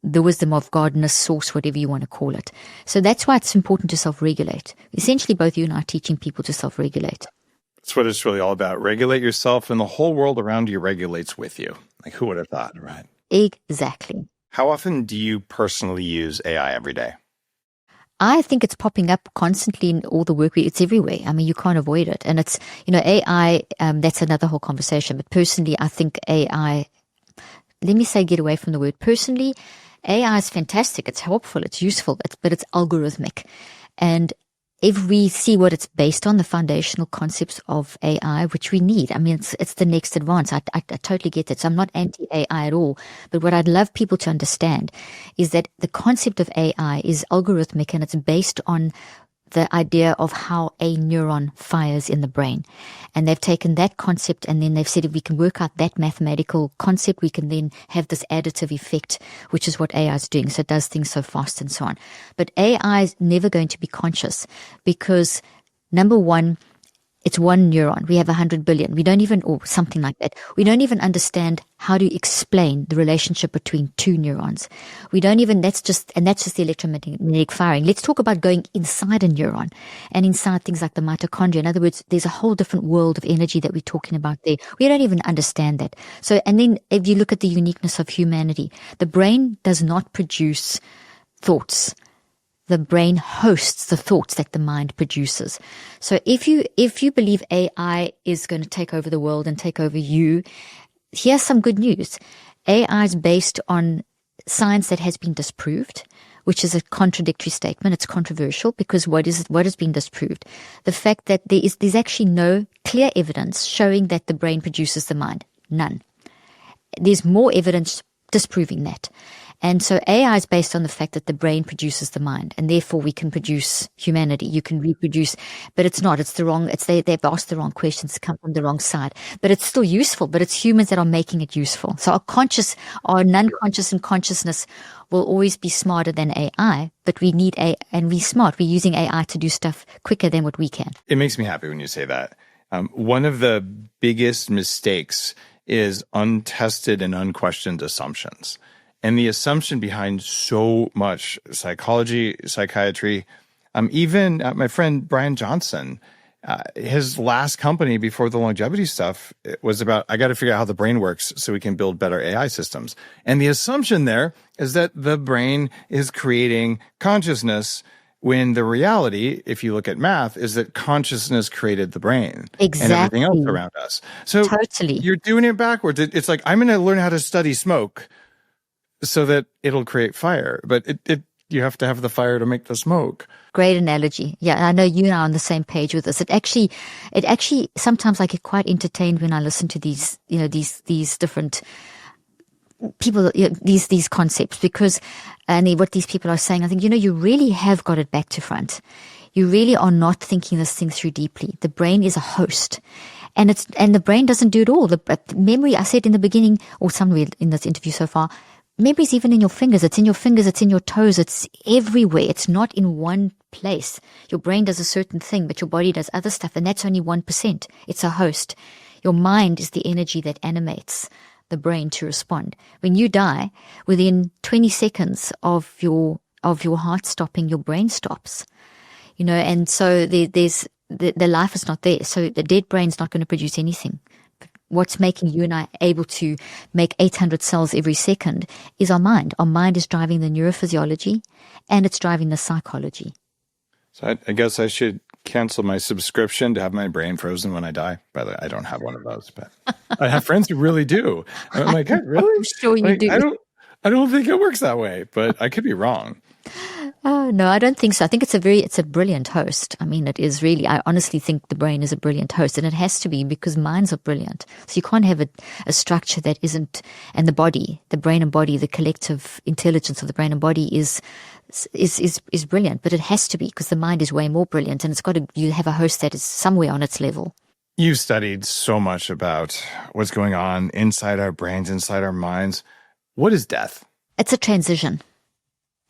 the wisdom of God, source, whatever you want to call it. So that's why it's important to self-regulate. Essentially, both you and I are teaching people to self-regulate. That's what it's really all about. Regulate yourself, and the whole world around you regulates with you. Like, who would have thought, right? Exactly. How often do you personally use AI every day? I think it's popping up constantly in all the work. It's everywhere. I mean, you can't avoid it. And it's, AI, that's another whole conversation. But personally, I think AI, let me say, get away from the word personally. AI is fantastic. It's helpful. It's useful. But it's algorithmic. And if we see what it's based on, the foundational concepts of AI, which we need, I mean, it's the next advance. I totally get that. So I'm not anti-AI at all. But what I'd love people to understand is that the concept of AI is algorithmic, and it's based on the idea of how a neuron fires in the brain. And they've taken that concept, and then they've said if we can work out that mathematical concept, we can then have this additive effect, which is what AI is doing. So it does things so fast and so on. But AI is never going to be conscious because, number one, it's one neuron. We have 100 billion. We don't even, or something like that. We don't even understand how to explain the relationship between two neurons. We don't even, that's just the electromagnetic firing. Let's talk about going inside a neuron and inside things like the mitochondria. In other words, there's a whole different world of energy that we're talking about there. We don't even understand that. So, and then if you look at the uniqueness of humanity, the brain does not produce thoughts. The brain hosts the thoughts that the mind produces. So if you believe AI is going to take over the world and take over you, here's some good news. AI is based on science that has been disproved, which is a contradictory statement. It's controversial because what has been disproved? The fact that there's actually no clear evidence showing that the brain produces the mind. None. There's more evidence disproving that. And so AI is based on the fact that the brain produces the mind, and therefore we can produce humanity. You can reproduce, but it's not. It's the wrong. They've asked the wrong questions, come from the wrong side. But it's still useful. But it's humans that are making it useful. So our non-conscious and consciousness will always be smarter than AI. But we need AI, and we're smart. We're using AI to do stuff quicker than what we can. It makes me happy when you say that. One of the biggest mistakes is untested and unquestioned assumptions. And the assumption behind so much psychology, psychiatry, even my friend Brian Johnson, his last company before the longevity stuff was about, I got to figure out how the brain works so we can build better AI systems. And the assumption there is that the brain is creating consciousness, when the reality, if you look at math, is that consciousness created the brain and everything else around us. So totally. You're doing it backwards. It's like, I'm going to learn how to study smoke so that it'll create fire. But you have to have the fire to make the smoke. Great analogy. Yeah, I know you and I are on the same page with this. It actually sometimes I get quite entertained when I listen to these different people, these concepts, because what these people are saying, I think, you really have got it back to front. You really are not thinking this thing through deeply. The brain is a host. And the brain doesn't do it all. The memory, I said in the beginning, or somewhere in this interview so far, memory is even in your fingers. It's in your fingers. It's in your toes. It's everywhere. It's not in one place. Your brain does a certain thing, but your body does other stuff, and that's only 1%. It's a host. Your mind is the energy that animates the brain to respond. When you die, within 20 seconds of your heart stopping, your brain stops. And so there's the life is not there. So the dead brain's not going to produce anything. What's making you and I able to make 800 cells every second is our mind. Our mind is driving the neurophysiology, and it's driving the psychology. So I guess I should cancel my subscription to have my brain frozen when I die. By the way, I don't have one of those, but I have friends who really do. I'm like, hey, really? I'm sure you do. I don't think it works that way, but I could be wrong. Oh, no, I don't think so. I think it's a brilliant host. I mean, it is really, I honestly think the brain is a brilliant host, and it has to be because minds are brilliant. So you can't have a structure that isn't, and the brain and body, the collective intelligence of the brain and body is brilliant, but it has to be because the mind is way more brilliant, and you have a host that is somewhere on its level. You've studied so much about what's going on inside our brains, inside our minds. What is death? It's a transition.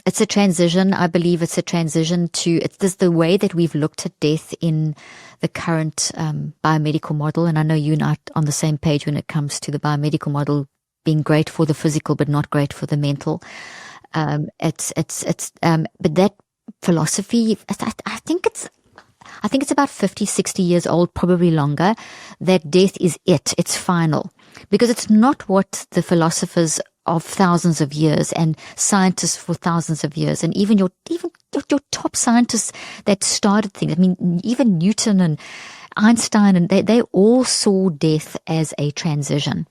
It's a transition. I believe it's a transition to, it's this, the way that we've looked at death in the current biomedical model. And I know you and I are on the same page when it comes to the biomedical model being great for the physical, but not great for the mental. But that philosophy, I think it's about 50, 60 years old, probably longer, that death is it. It's final. Because it's not what the philosophers of thousands of years and scientists for thousands of years, and even your top scientists that started things. I mean, even Newton and Einstein, and they all saw death as a transition,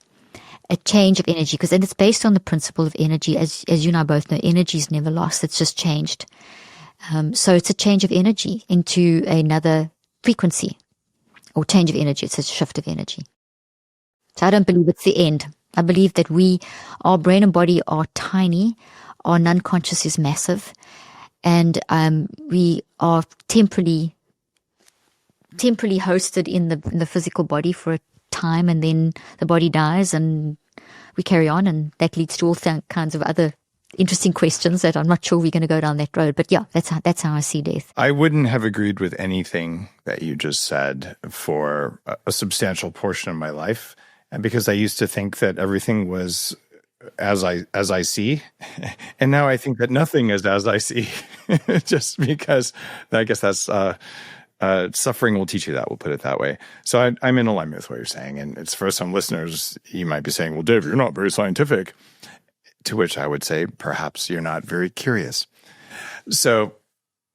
a change of energy, because it's based on the principle of energy. As you and I both know, energy is never lost; it's just changed. So it's a change of energy into another frequency, or change of energy. It's a shift of energy. So I don't believe it's the end. I believe that our brain and body are tiny, our non-conscious is massive, and we are temporarily hosted in the physical body for a time, and then the body dies, and we carry on, and that leads to all kinds of other interesting questions that I'm not sure we're going to go down that road. But yeah, that's how I see death. I wouldn't have agreed with anything that you just said for a substantial portion of my life. And because I used to think that everything was as I see, and now I think that nothing is as I see, just because I guess that's suffering will teach you that. We'll put it that way. So I'm in alignment with what you're saying, and it's for some listeners, you might be saying, "Well, Dave, you're not very scientific." To which I would say, perhaps you're not very curious. So.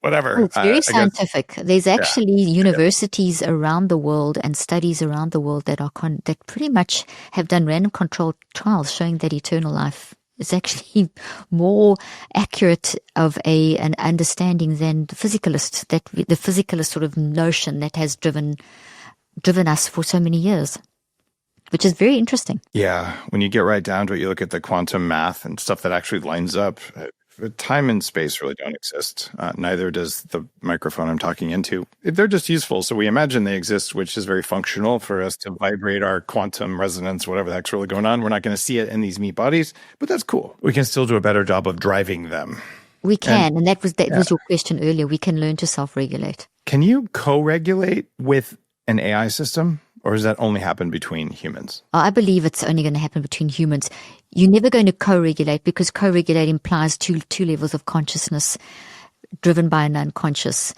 Whatever. Well, it's very scientific. There's actually universities around the world and studies around the world that that pretty much have done random controlled trials showing that eternal life is actually more accurate of an understanding than the physicalist sort of notion that has driven us for so many years, which is very interesting. Yeah. When you get right down to it, you look at the quantum math and stuff that actually lines up. Time and space really don't exist. Neither does the microphone I'm talking into. They're just useful. So we imagine they exist, which is very functional for us to vibrate our quantum resonance, whatever the heck's really going on. We're not going to see it in these meat bodies, but that's cool. We can still do a better job of driving them. We can. And that was your question earlier. We can learn to self-regulate. Can you co-regulate with an AI system? Or does that only happen between humans? I believe it's only going to happen between humans. You're never going to co-regulate, because co-regulate implies two levels of consciousness driven by an unconscious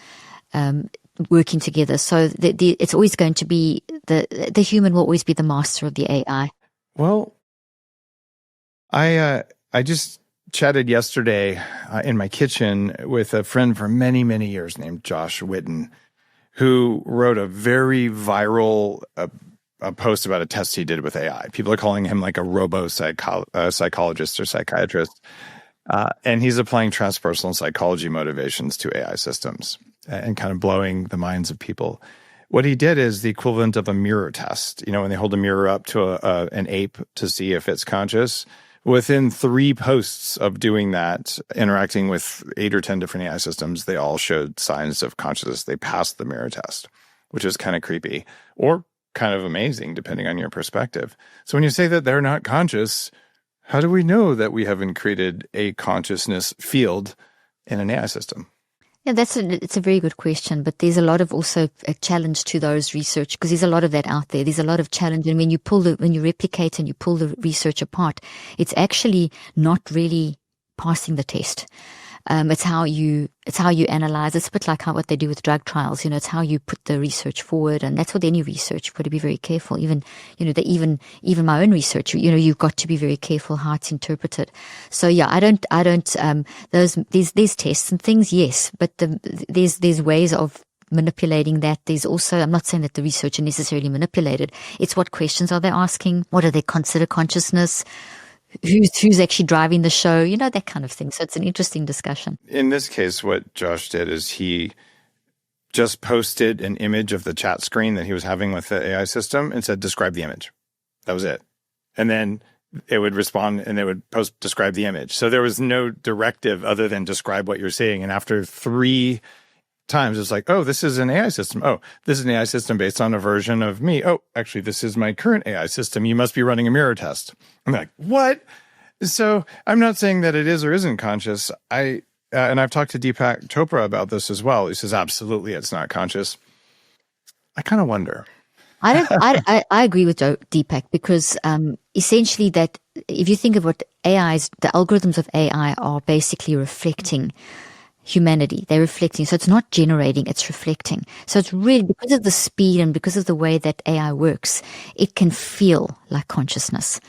working together. So it's always going to be the human will always be the master of the AI. Well, I just chatted yesterday in my kitchen with a friend for many, many years named Josh Witten, who wrote a very viral a post about a test he did with AI. People are calling him like a robo-psychologist or psychiatrist. And he's applying transpersonal psychology motivations to AI systems and kind of blowing the minds of people. What he did is the equivalent of a mirror test. You know, when they hold a mirror up to an ape to see if it's conscious, within 3 posts of doing that, interacting with 8 or 10 different AI systems, they all showed signs of consciousness. They passed the mirror test, which is kind of creepy or kind of amazing, depending on your perspective. So when you say that they're not conscious, how do we know that we haven't created a consciousness field in an AI system? Yeah, it's a very good question, but there's a lot of also a challenge to those research, because there's a lot of that out there. There's a lot of challenge, and when you replicate and you pull the research apart, it's actually not really passing the test. It's how you analyze. It's a bit like what they do with drug trials. You know, it's how you put the research forward, and that's with any research. You've got to be very careful. Even my own research. You know, you've got to be very careful how it's interpreted. So yeah, I don't. These tests and things, yes, but there's ways of manipulating that. There's also, I'm not saying that the researcher necessarily manipulated. It's what questions are they asking? What do they consider consciousness? Who's actually driving the show, you know, that kind of thing. So it's an interesting discussion. In this case, what Josh did is he just posted an image of the chat screen that he was having with the AI system and said, describe the image. That was it. And then it would respond and it would describe the image. So there was no directive other than describe what you're seeing. And after 3 times, it's like, oh, this is an AI system. Oh, this is an AI system based on a version of me. Oh, actually, this is my current AI system. You must be running a mirror test. I'm like, what? So I'm not saying that it is or isn't conscious. And I've talked to Deepak Chopra about this as well. He says, absolutely, it's not conscious. I kind of wonder. I agree with Deepak because essentially that if you think of what the algorithms of AI are basically reflecting humanity. They're reflecting. So it's not generating, it's reflecting. So it's really because of the speed and because of the way that AI works, it can feel like consciousness.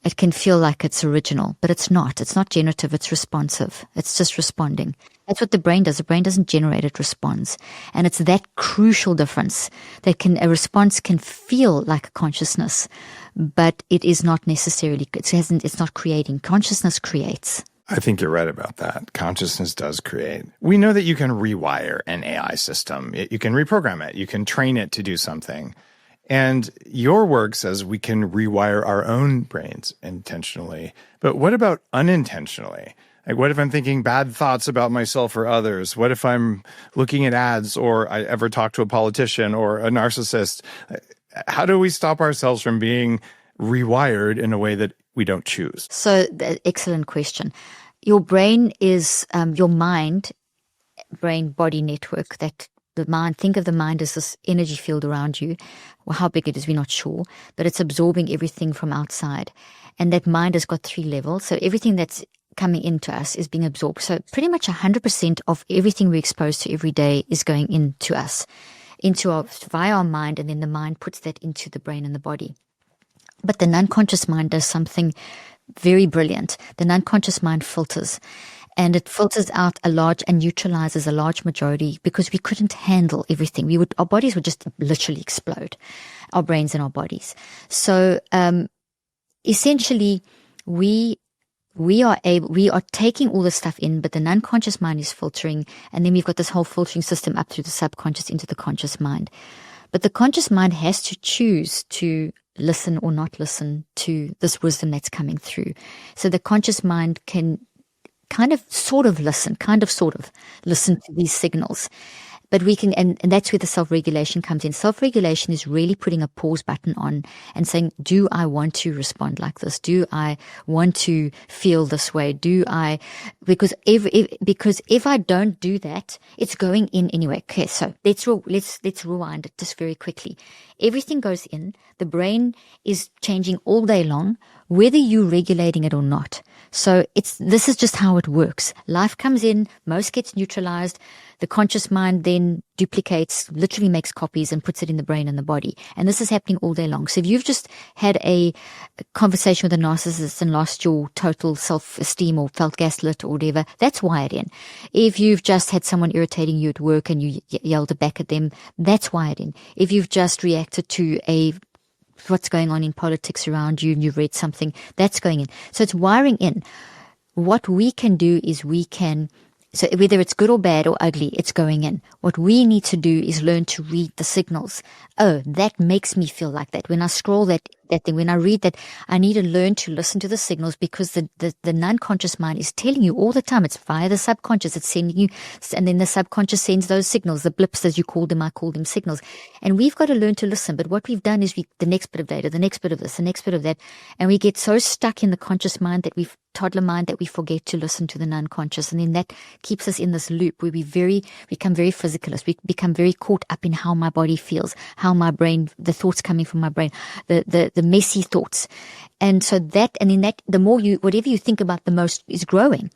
It can feel like it's original, but it's not. It's not generative, it's responsive. It's just responding. That's what the brain does. The brain doesn't generate, it responds. And it's that crucial difference that a response can feel like a consciousness, but it is not necessarily, it's not creating. Consciousness creates. I think you're right about that. Consciousness does create. We know that you can rewire an AI system. You can reprogram it. You can train it to do something. And your work says we can rewire our own brains intentionally. But what about unintentionally? Like, what if I'm thinking bad thoughts about myself or others? What if I'm looking at ads or I ever talk to a politician or a narcissist? How do we stop ourselves from being rewired in a way that we don't choose? So, excellent question. Your brain is your mind, brain-body network that the mind, think of the mind as this energy field around you. Well, how big it is, we're not sure, but it's absorbing everything from outside. And that mind has got 3 levels. So everything that's coming into us is being absorbed. So pretty much 100% of everything we're exposed to every day is going into us, via our mind, and then the mind puts that into the brain and the body. But the non-conscious mind does something very brilliant. The non-conscious mind filters. And it filters out and neutralizes a large majority because we couldn't handle everything. Our bodies would just literally explode, our brains and our bodies. So, essentially, we are taking all this stuff in, but the non-conscious mind is filtering. And then we've got this whole filtering system up through the subconscious into the conscious mind. But the conscious mind has to choose to listen or not listen to this wisdom that's coming through. So the conscious mind can sort of listen to these signals. But we can, and that's where the self-regulation comes in. Self-regulation is really putting a pause button on and saying, do I want to respond like this? Do I want to feel this way? Because if I don't do that, it's going in anyway. Okay, so let's rewind it just very quickly. Everything goes in. The brain is changing all day long, whether you're regulating it or not. So this is just how it works. Life comes in, most gets neutralized. The conscious mind then duplicates, literally makes copies and puts it in the brain and the body. And this is happening all day long. So if you've just had a conversation with a narcissist and lost your total self-esteem or felt gaslit or whatever, that's wired in. If you've just had someone irritating you at work and you yelled back at them, that's wired in. If you've just reacted to what's going on in politics around you and you've read something, that's going in. So it's wiring in. What we can do is so whether it's good or bad or ugly, it's going in. What we need to do is learn to read the signals. Oh, that makes me feel like that. When I scroll that thing, when I read that, I need to learn to listen to the signals because the non-conscious mind is telling you all the time. It's via the subconscious. It's sending you, and then the subconscious sends those signals, the blips as you call them, I call them signals. And we've got to learn to listen. But what we've done is the next bit of data, the next bit of this, the next bit of that, and we get so stuck in the conscious mind toddler mind that we forget to listen to the non-conscious. And then that keeps us in this loop where we become very physicalist. We become very caught up in how my body feels, how my brain, the thoughts coming from my brain, the messy thoughts. And so the more whatever you think about the most is growing.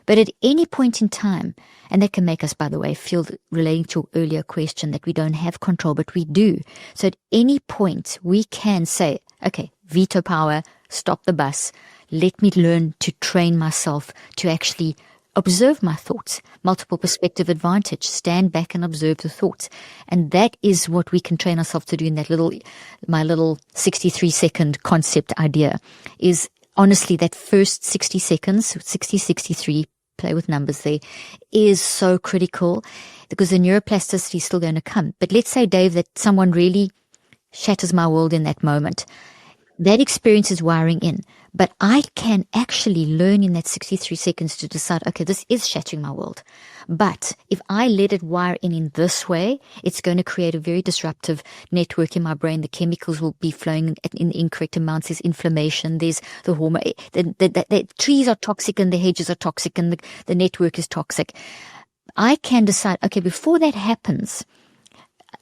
But at any point in time, and that can make us, by the way, feel, relating to your earlier question, that we don't have control, but we do. So at any point, we can say, okay, veto power, stop the bus. Let me learn to train myself to actually observe my thoughts. Multiple perspective advantage. Stand back and observe the thoughts. And that is what we can train ourselves to do in my little 63-second concept idea is honestly that first 60 seconds, 60, 63, play with numbers there, is so critical because the neuroplasticity is still going to come. But let's say, Dave, that someone really shatters my world in that moment. That experience is wiring in. But I can actually learn in that 63 seconds to decide, okay, this is shattering my world. But if I let it wire in this way, it's going to create a very disruptive network in my brain. The chemicals will be flowing in incorrect amounts. There's inflammation. There's the hormone. The trees are toxic and the hedges are toxic and the network is toxic. I can decide, okay, before that happens,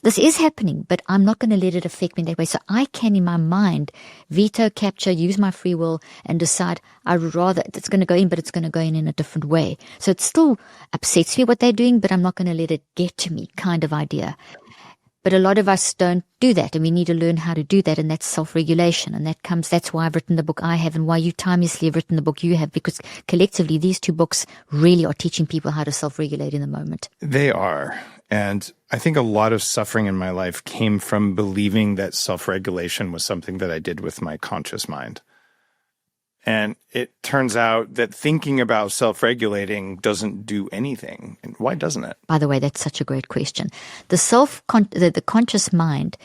this is happening, but I'm not going to let it affect me that way. So I can, in my mind, veto, capture, use my free will and decide I'd rather, it's going to go in, but it's going to go in a different way. So it still upsets me what they're doing, but I'm not going to let it get to me kind of idea. But a lot of us don't do that, and we need to learn how to do that, and that's self-regulation. And that's why I've written the book I have, and why you timelessly have written the book you have, because collectively these two books really are teaching people how to self-regulate in the moment. They are. And I think a lot of suffering in my life came from believing that self-regulation was something that I did with my conscious mind. And it turns out that thinking about self-regulating doesn't do anything. And why doesn't it? By the way, that's such a great question. The conscious mind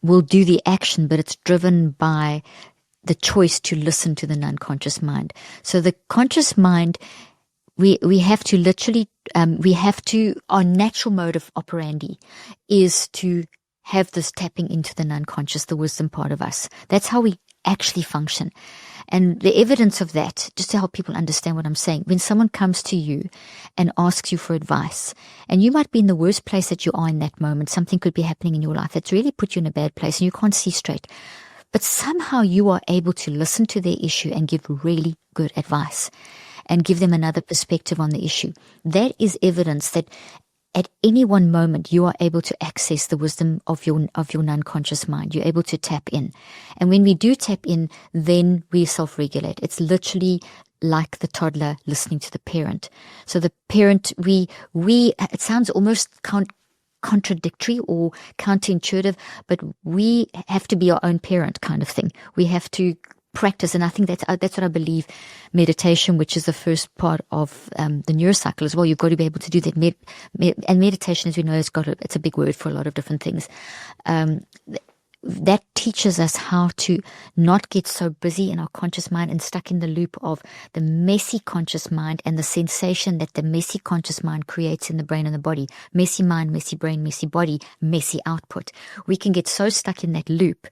will do the action, but it's driven by the choice to listen to the non-conscious mind. So the conscious mind, we have to literally, our natural mode of operandi is to have this tapping into the non-conscious, the wisdom part of us. That's how we actually function. And the evidence of that, just to help people understand what I'm saying, when someone comes to you and asks you for advice, and you might be in the worst place that you are in that moment, something could be happening in your life that's really put you in a bad place and you can't see straight, but somehow you are able to listen to their issue and give really good advice and give them another perspective on the issue. That is evidence that at any one moment, you are able to access the wisdom of your non-conscious mind. You're able to tap in. And when we do tap in, then we self-regulate. It's literally like the toddler listening to the parent. So the parent, it sounds almost contradictory or counterintuitive, but we have to be our own parent kind of thing. We have to practice, and I think that's what I believe meditation, which is the first part of the neurocycle as well. You've got to be able to do that. And meditation, as we know, it's a big word for a lot of different things. That teaches us how to not get so busy in our conscious mind and stuck in the loop of the messy conscious mind and the sensation that the messy conscious mind creates in the brain and the body. Messy mind, messy brain, messy body, messy output. We can get so stuck in that loop.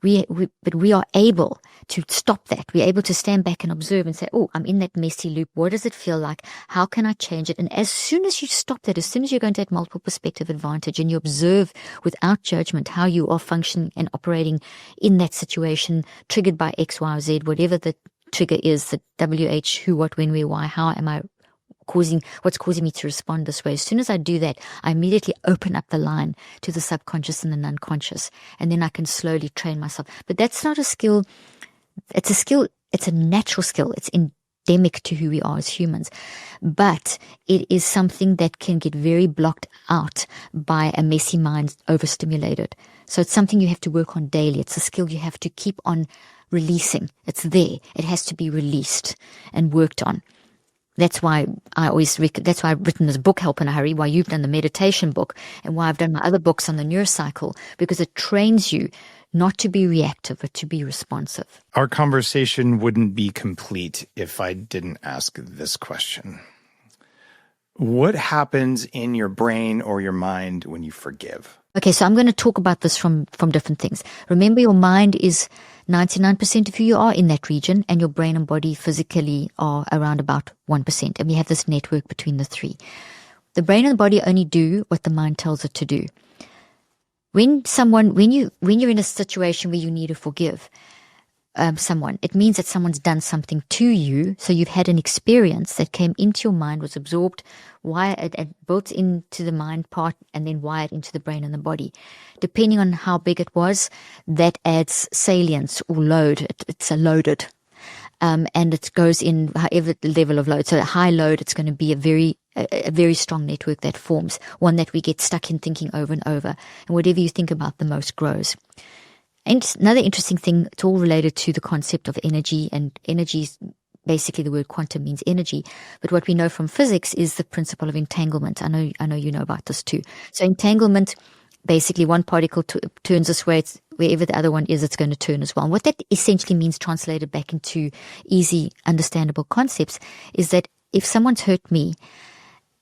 But we are able to stop that. We're able to stand back and observe and say, oh, I'm in that messy loop. What does it feel like? How can I change it? And as soon as you stop that, as soon as you go into that multiple perspective advantage and you observe without judgment how you are functioning and operating in that situation, triggered by X, Y, or Z, whatever the trigger is, the WH, who, what, when, where, why, how am I what's causing me to respond this way. As soon as I do that, I immediately open up the line to the subconscious and the unconscious, and then I can slowly train myself. But that's not a skill. It's a skill. It's a natural skill. It's endemic to who we are as humans. But it is something that can get very blocked out by a messy mind, overstimulated. So it's something you have to work on daily. It's a skill you have to keep on releasing. It's there. It has to be released and worked on. That's why that's why I've written this book, Help in a Hurry, why you've done the meditation book, and why I've done my other books on the neurocycle, because it trains you not to be reactive, but to be responsive. Our conversation wouldn't be complete if I didn't ask this question. What happens in your brain or your mind when you forgive? Okay, so I'm going to talk about this from different things. Remember, your mind is 99% of who you are in that region, and your brain and body physically are around about 1%. And we have this network between the three. The brain and the body only do what the mind tells it to do. When you're in a situation where you need to forgive someone, it means that someone's done something to you. So you've had an experience that came into your mind, was absorbed, wired, and built into the mind part, and then wired into the brain and the body. Depending on how big it was, that adds salience or load. It's a loaded. And it goes in however the level of load. So a high load, it's going to be a very strong network that forms, one that we get stuck in thinking over and over. And whatever you think about the most grows. And another interesting thing, it's all related to the concept of energy, and energy is basically the word quantum means energy. But what we know from physics is the principle of entanglement. I know you know about this too. So entanglement, basically one particle turns this way, wherever the other one is, it's going to turn as well. And what that essentially means, translated back into easy, understandable concepts, is that if someone's hurt me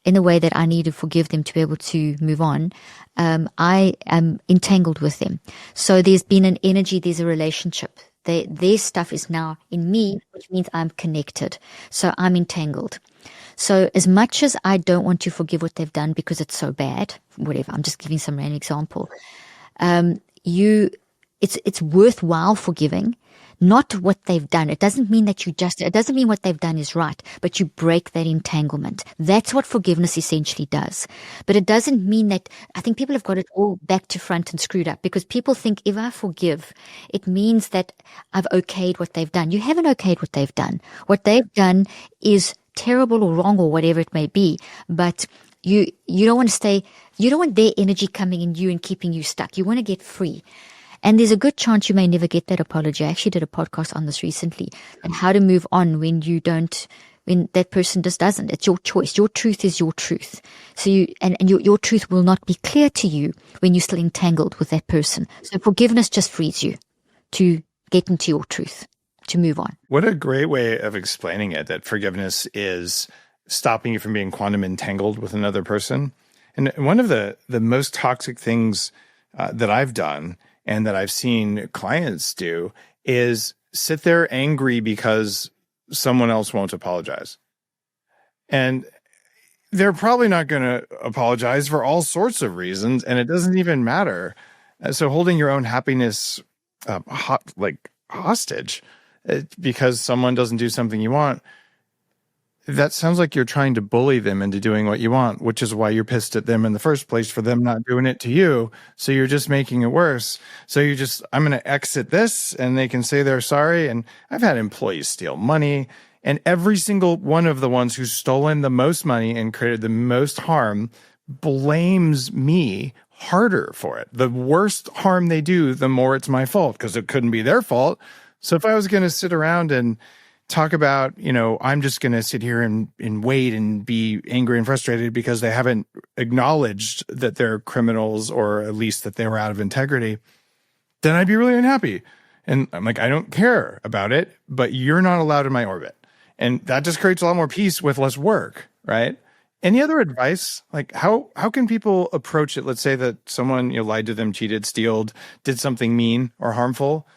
in a way that I need to forgive them to be able to move on, I am entangled with them. So there's been an energy, there's a relationship. Their stuff is now in me, which means I'm connected. So I'm entangled. So as much as I don't want to forgive what they've done because it's so bad, whatever, I'm just giving some random example, it's worthwhile forgiving, not what they've done. It doesn't mean that it doesn't mean what they've done is right, but you break that entanglement. That's what forgiveness essentially does. But it doesn't mean that, I think people have got it all back to front and screwed up, because people think if I forgive, it means that I've okayed what they've done. You haven't okayed what they've done. What they've done is terrible or wrong or whatever it may be, but you don't want their energy coming in you and keeping you stuck. You want to get free. And there's a good chance you may never get that apology. I actually did a podcast on this recently, and how to move on when that person just doesn't. It's your choice. Your truth is your truth. So your truth will not be clear to you when you're still entangled with that person. So forgiveness just frees you to get into your truth, to move on. What a great way of explaining it, that forgiveness is stopping you from being quantum entangled with another person. And one of the most toxic things that I've done and that I've seen clients do is sit there angry because someone else won't apologize. And they're probably not going to apologize for all sorts of reasons, and it doesn't even matter. So holding your own happiness hostage because someone doesn't do something you want, that sounds like you're trying to bully them into doing what you want, which is why you're pissed at them in the first place for them not doing it to you. So you're just making it worse. So I'm going to exit this, and they can say they're sorry. And I've had employees steal money, and every single one of the ones who's stolen the most money and created the most harm blames me harder for it. The worse harm they do, the more it's my fault, because it couldn't be their fault. So if I was going to sit around and talk about, I'm just going to sit here and wait and be angry and frustrated because they haven't acknowledged that they're criminals, or at least that they were out of integrity, then I'd be really unhappy. And I'm like, I don't care about it, but you're not allowed in my orbit. And that just creates a lot more peace with less work, right? Any other advice? Like how can people approach it? Let's say that someone lied to them, cheated, stealed, did something mean or harmful.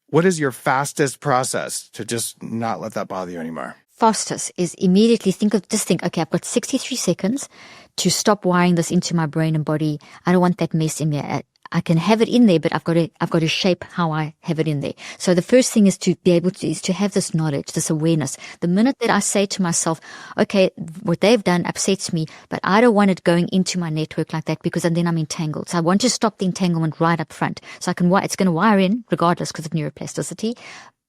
What is your fastest process to just not let that bother you anymore? Fastest is immediately think, okay, I've got 63 seconds to stop wiring this into my brain and body. I don't want that mess in there. I can have it in there, but I've got to shape how I have it in there. So the first thing is to have this knowledge, this awareness. The minute that I say to myself, okay, what they've done upsets me, but I don't want it going into my network like that, because then I'm entangled. So I want to stop the entanglement right up front. So it's going to wire in regardless because of neuroplasticity.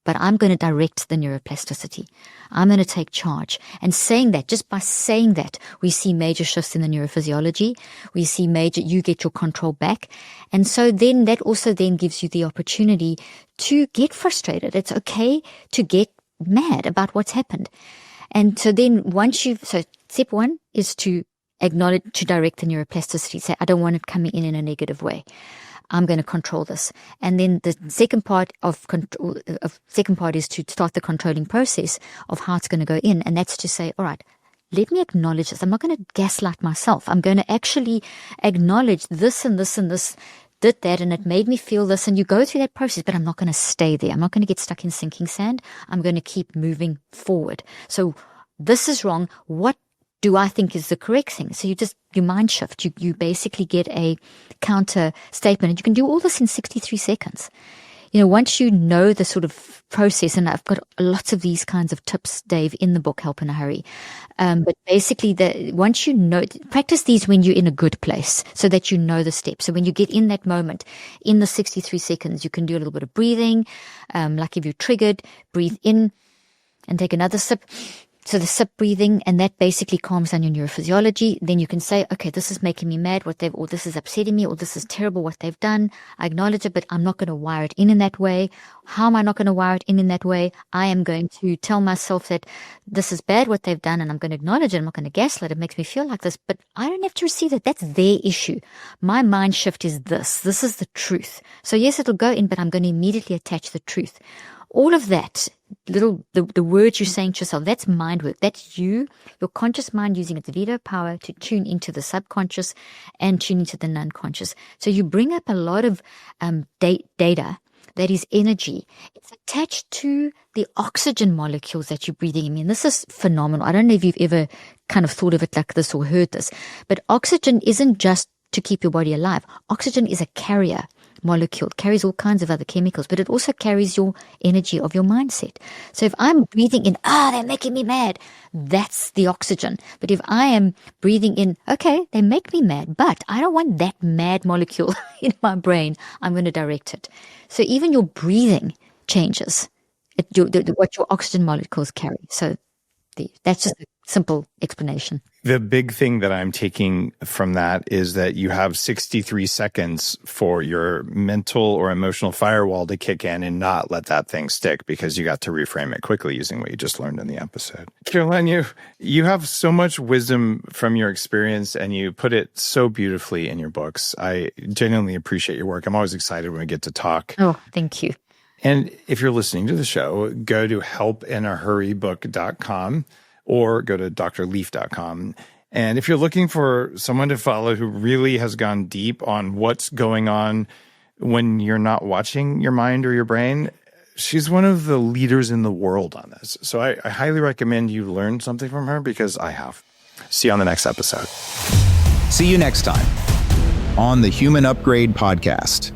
But I'm going to direct the neuroplasticity. I'm going to take charge. And just by saying that, we see major shifts in the neurophysiology. We see you get your control back. And so then that also then gives you the opportunity to get frustrated. It's okay to get mad about what's happened. And so then so step one is to acknowledge, to direct the neuroplasticity. Say, I don't want it coming in a negative way. I'm going to control this. And then the second part is to start the controlling process of how it's going to go in. And that's to say, all right, let me acknowledge this. I'm not going to gaslight myself. I'm going to actually acknowledge this and this and this did that, and it made me feel this. And you go through that process, but I'm not going to stay there. I'm not going to get stuck in sinking sand. I'm going to keep moving forward. So this is wrong. What do I think is the correct thing? So you mind shift. You basically get a counter statement, and you can do all this in 63 seconds. Once you know the sort of process, and I've got lots of these kinds of tips, Dave, in the book, Help in a Hurry. But basically once you know, practice these when you're in a good place so that you know the steps. So when you get in that moment, in the 63 seconds, you can do a little bit of breathing. Like if you're triggered, breathe in and take another sip. So the sip breathing, and that basically calms down your neurophysiology. Then you can say, okay, this is making me mad, or this is upsetting me, or this is terrible what they've done. I acknowledge it, but I'm not going to wire it in that way. How am I not going to wire it in that way? I am going to tell myself that this is bad what they've done, and I'm going to acknowledge it. I'm not going to gaslight it. It makes me feel like this, but I don't have to receive that. That's their issue. My mind shift is this. This is the truth. So yes, it'll go in, but I'm going to immediately attach the truth. All of that, the words you're saying to yourself, that's mind work. That's your conscious mind using its veto power to tune into the subconscious and tune into the non-conscious. So you bring up a lot of data that is energy. It's attached to the oxygen molecules that you're breathing in. I mean, this is phenomenal. I don't know if you've ever kind of thought of it like this or heard this, but oxygen isn't just to keep your body alive. Oxygen is a carrier molecule. It carries all kinds of other chemicals, but it also carries your energy of your mindset. So if I'm breathing in, they're making me mad, that's the oxygen. But if I am breathing in, okay, they make me mad, but I don't want that mad molecule in my brain, I'm going to direct it. So even your breathing changes what your oxygen molecules carry. So that's just a simple explanation. The big thing that I'm taking from that is that you have 63 seconds for your mental or emotional firewall to kick in and not let that thing stick, because you got to reframe it quickly using what you just learned in the episode. Caroline, you have so much wisdom from your experience, and you put it so beautifully in your books. I genuinely appreciate your work. I'm always excited when we get to talk. Oh, thank you. And if you're listening to the show, go to helpinahurrybook.com or go to drleaf.com. And if you're looking for someone to follow who really has gone deep on what's going on when you're not watching your mind or your brain, she's one of the leaders in the world on this. So I highly recommend you learn something from her, because I have. See you on the next episode. See you next time on the Human Upgrade Podcast.